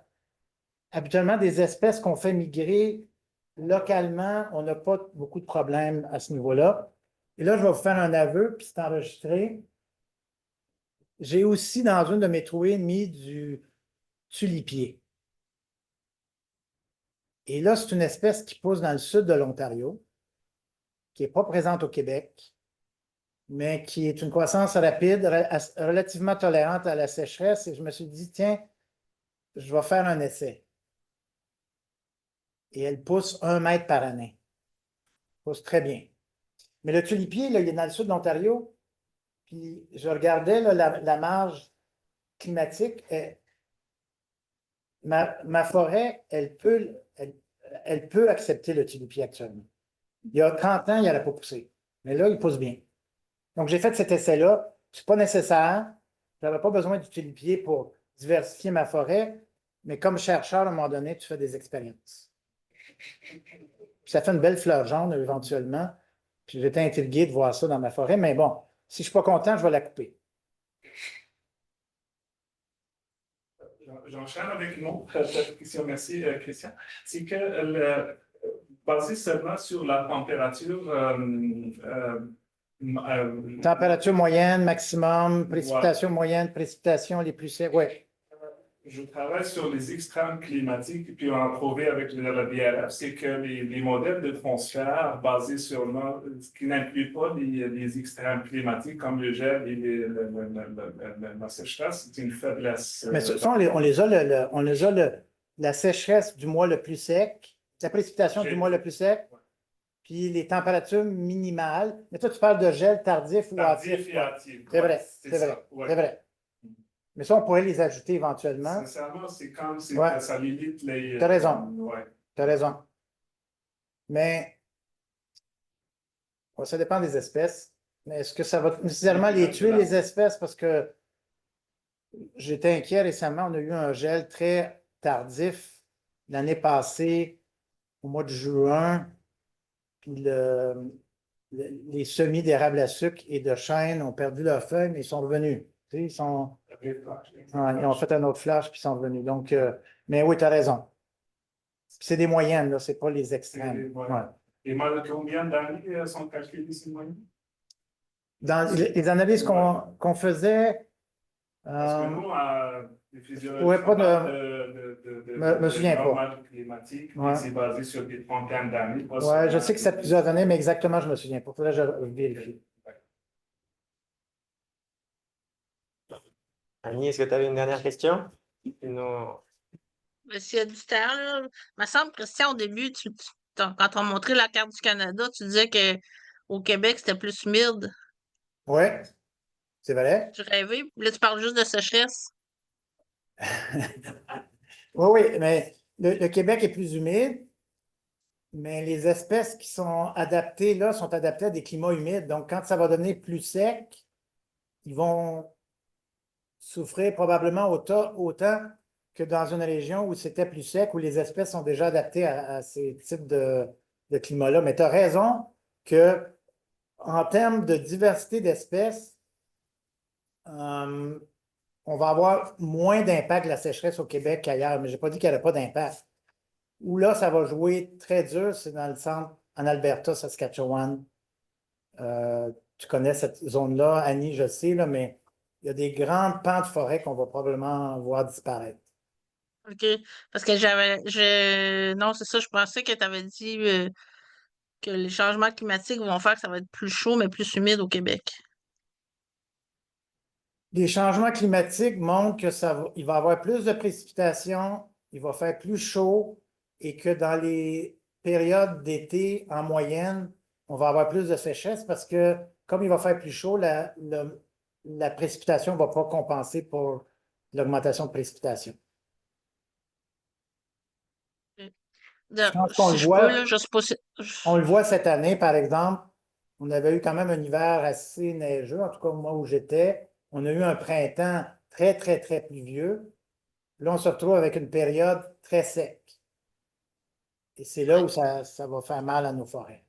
B: Habituellement, des espèces qu'on fait migrer localement, on n'a pas beaucoup de problèmes à ce niveau-là. Et là, je vais vous faire un aveu, puis c'est enregistré. J'ai aussi, dans une de mes trouées, mis du tulipier. Et là, c'est une espèce qui pousse dans le sud de l'Ontario, qui n'est pas présente au Québec, mais qui est une croissance rapide, relativement tolérante à la sécheresse. Et je me suis dit, tiens, je vais faire un essai. Et elle pousse 1 mètre par année. Elle pousse très bien. Mais le tulipier, là, il est dans le sud de l'Ontario. Puis je regardais là, la marge climatique. Ma forêt, elle peut accepter le tulipier actuellement. Il y a 30 ans, il n'aurait pas poussé. Mais là, il pousse bien. Donc, j'ai fait cet essai-là. Ce n'est pas nécessaire. Je n'avais pas besoin du tulipier pour diversifier ma forêt. Mais comme chercheur, à un moment donné, tu fais des expériences. Puis ça fait une belle fleur jaune éventuellement. Puis j'étais intrigué de voir ça dans ma forêt. Mais bon, si je ne suis pas content, je vais la couper.
C: J'enchaîne avec une autre question. Merci, Christian. C'est que, basé seulement sur la température,
B: Température moyenne, maximum, précipitation moyenne, précipitations les plus secs. Oui.
C: je travaille sur les extrêmes climatiques, puis on a trouvé avec la DRF, c'est que les modèles de transfert basés sur ce qui n'inclut pas les extrêmes climatiques comme le gel et la sécheresse, c'est une faiblesse.
B: Mais ça, on les a la sécheresse du mois le plus sec, la précipitation du mois le plus sec, puis les températures minimales. Mais toi, tu parles de gel tardif ou hâtif.
C: Tardif et hâtif.
B: C'est vrai,
C: c'est
B: c'est vrai,
C: ça, ouais.
B: c'est vrai. Mais ça, on pourrait les ajouter éventuellement.
C: Sincèrement, c'est comme si
B: Ouais.
C: ça limite les.
B: T'as raison.
C: Ouais.
B: Tu as raison. Mais ça dépend des espèces. Mais est-ce que ça va nécessairement les tuer, les espèces? Parce que j'étais inquiet récemment. On a eu un gel très tardif l'année passée, au mois de juin. Puis les semis d'érable à sucre et de chêne ont perdu leurs feuilles, mais ils sont revenus. Tu sais, ils ont fait un autre flash, puis ils sont revenus. Donc, mais oui, tu as raison. C'est des moyennes, là, c'est pas les extrêmes.
C: Ouais.
B: Ouais.
C: Et combien d'années sont calculées ces moyennes?
B: Dans les analyses qu'on faisait.
C: Parce que nous, les physiologistes,
B: Ouais, pas me souviens pas.
C: normal climatique,
B: Ouais.
C: c'est basé sur des trentaines d'années.
B: Oui, je sais que c'est plusieurs années, mais exactement, je me souviens pas. Il faudrait que je vérifie.
A: Annie, est-ce que tu avais une dernière question? Sinon,
D: S'il y a du temps, là, il me semble, Christian, au début, quand on montrait la carte du Canada, tu disais qu'au Québec, c'était plus humide.
B: Oui, c'est vrai.
D: Tu rêvais, puis là, tu parles juste de sécheresse.
B: Oui, mais le Québec est plus humide, mais les espèces qui sont adaptées là sont adaptées à des climats humides. Donc, quand ça va devenir plus sec, ils vont souffrir probablement autant que dans une région où c'était plus sec, où les espèces sont déjà adaptées à ces types de climats-là. Mais tu as raison que en termes de diversité d'espèces, on va avoir moins d'impact de la sécheresse au Québec qu'ailleurs, mais je n'ai pas dit qu'il n'y aurait pas d'impact. Où là, ça va jouer très dur, c'est dans le centre, en Alberta, Saskatchewan. Tu connais cette zone-là, Annie, je sais, là, mais il y a des grandes pans de forêt qu'on va probablement voir disparaître.
D: OK. Parce que non, c'est ça, je pensais que tu avais dit que les changements climatiques vont faire que ça va être plus chaud, mais plus humide au Québec.
B: Les changements climatiques montrent que il va y avoir plus de précipitations, il va faire plus chaud et que dans les périodes d'été, en moyenne, on va avoir plus de sécheresse parce que comme il va faire plus chaud, la précipitation ne va pas compenser pour l'augmentation de précipitation. Je pense qu'on
D: Si
B: le
D: je
B: voit.
D: peux, là, je sais pas si.
B: On le voit cette année, par exemple, on avait eu quand même un hiver assez neigeux, en tout cas au moment où j'étais. On a eu un printemps très, très, très pluvieux. Là, on se retrouve avec une période très sec. Et c'est là où ça va faire mal à nos forêts.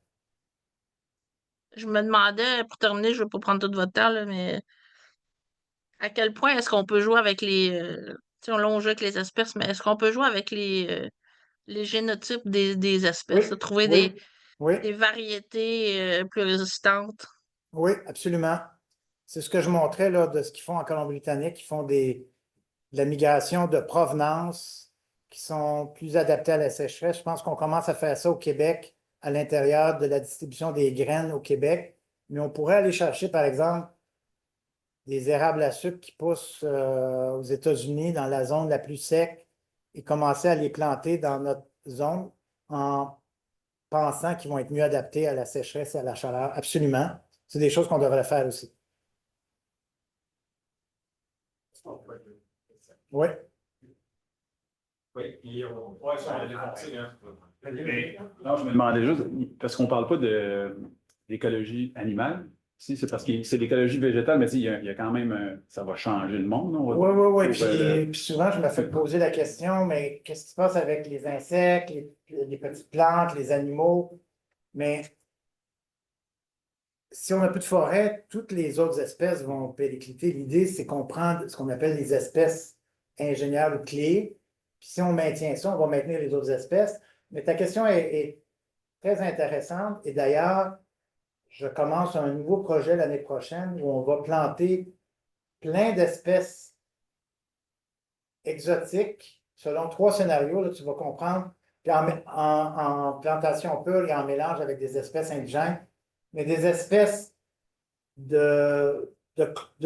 D: Je me demandais, pour terminer, je ne veux pas prendre tout votre temps, là, mais à quel point est-ce qu'on peut jouer avec tu sais, on joue avec les espèces, mais est-ce qu'on peut jouer avec les génotypes des espèces, là, trouver
B: oui,
D: des variétés plus résistantes?
B: oui, absolument. C'est ce que je montrais là, de ce qu'ils font en Colombie-Britannique. Ils font de la migration de provenance qui sont plus adaptés à la sécheresse. Je pense qu'on commence à faire ça au Québec, à l'intérieur de la distribution des graines au Québec. Mais on pourrait aller chercher, par exemple, des érables à sucre qui poussent aux États-Unis, dans la zone la plus sec, et commencer à les planter dans notre zone en pensant qu'ils vont être mieux adaptés à la sécheresse et à la chaleur. Absolument. C'est des choses qu'on devrait faire aussi. Oui.
F: Oui, ouais, ça, on a défoncé, hein.
G: Non, je me demandais juste, parce qu'on ne parle pas d'écologie animale. Si, c'est parce que c'est l'écologie végétale, mais si, il y a quand même, ça va changer le monde. Non?
B: Oui, oui, oui.
G: Pour,
B: Puis souvent, je me fais poser la question, mais qu'est-ce qui se passe avec les insectes, les petites plantes, les animaux? Mais si on n'a plus de forêt, toutes les autres espèces vont péricliter. L'idée, c'est qu'on prend ce qu'on appelle les espèces ingénieurs ou clés. Puis si on maintient ça, on va maintenir les autres espèces. Mais ta question est très intéressante. Et d'ailleurs, je commence un nouveau projet l'année prochaine où on va planter plein d'espèces exotiques selon 3 scénarios. Là, tu vas comprendre. Puis en plantation pure et en mélange avec des espèces indigènes, mais des espèces de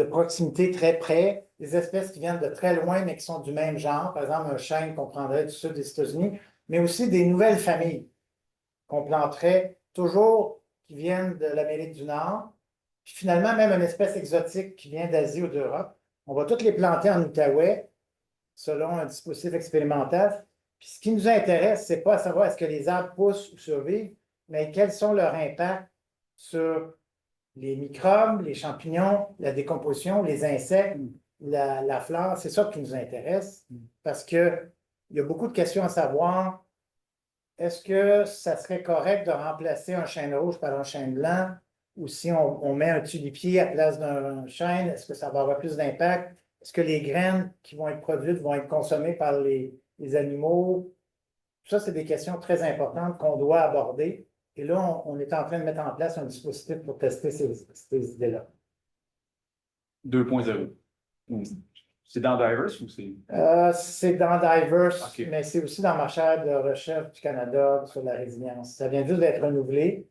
B: proximité très près, des espèces qui viennent de très loin, mais qui sont du même genre. Par exemple, un chêne qu'on prendrait du sud des États-Unis, mais aussi des nouvelles familles qu'on planterait toujours qui viennent de l'Amérique du Nord. Puis finalement, même une espèce exotique qui vient d'Asie ou d'Europe. On va toutes les planter en Outaouais selon un dispositif expérimental. Puis ce qui nous intéresse, ce n'est pas à savoir est-ce que les arbres poussent ou survivent, mais quels sont leurs impacts sur les microbes, les champignons, la décomposition, les insectes, la flore. C'est ça qui nous intéresse parce qu'il y a beaucoup de questions à savoir. Est-ce que ça serait correct de remplacer un chêne rouge par un chêne blanc? Ou si on met un tulipier à la place d'un chêne, est-ce que ça va avoir plus d'impact? Est-ce que les graines qui vont être produites vont être consommées par les animaux? Tout ça, c'est des questions très importantes qu'on doit aborder. Et là, on est en train de mettre en place un dispositif pour tester ces idées-là.
G: 2.0. C'est dans Diverse ou c'est.
B: C'est dans Diverse,
G: OK.
B: mais c'est aussi dans ma chaire de recherche du Canada sur la résilience. Ça vient juste d'être renouvelé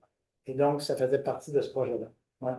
B: et donc ça faisait partie de ce projet-là. Ouais.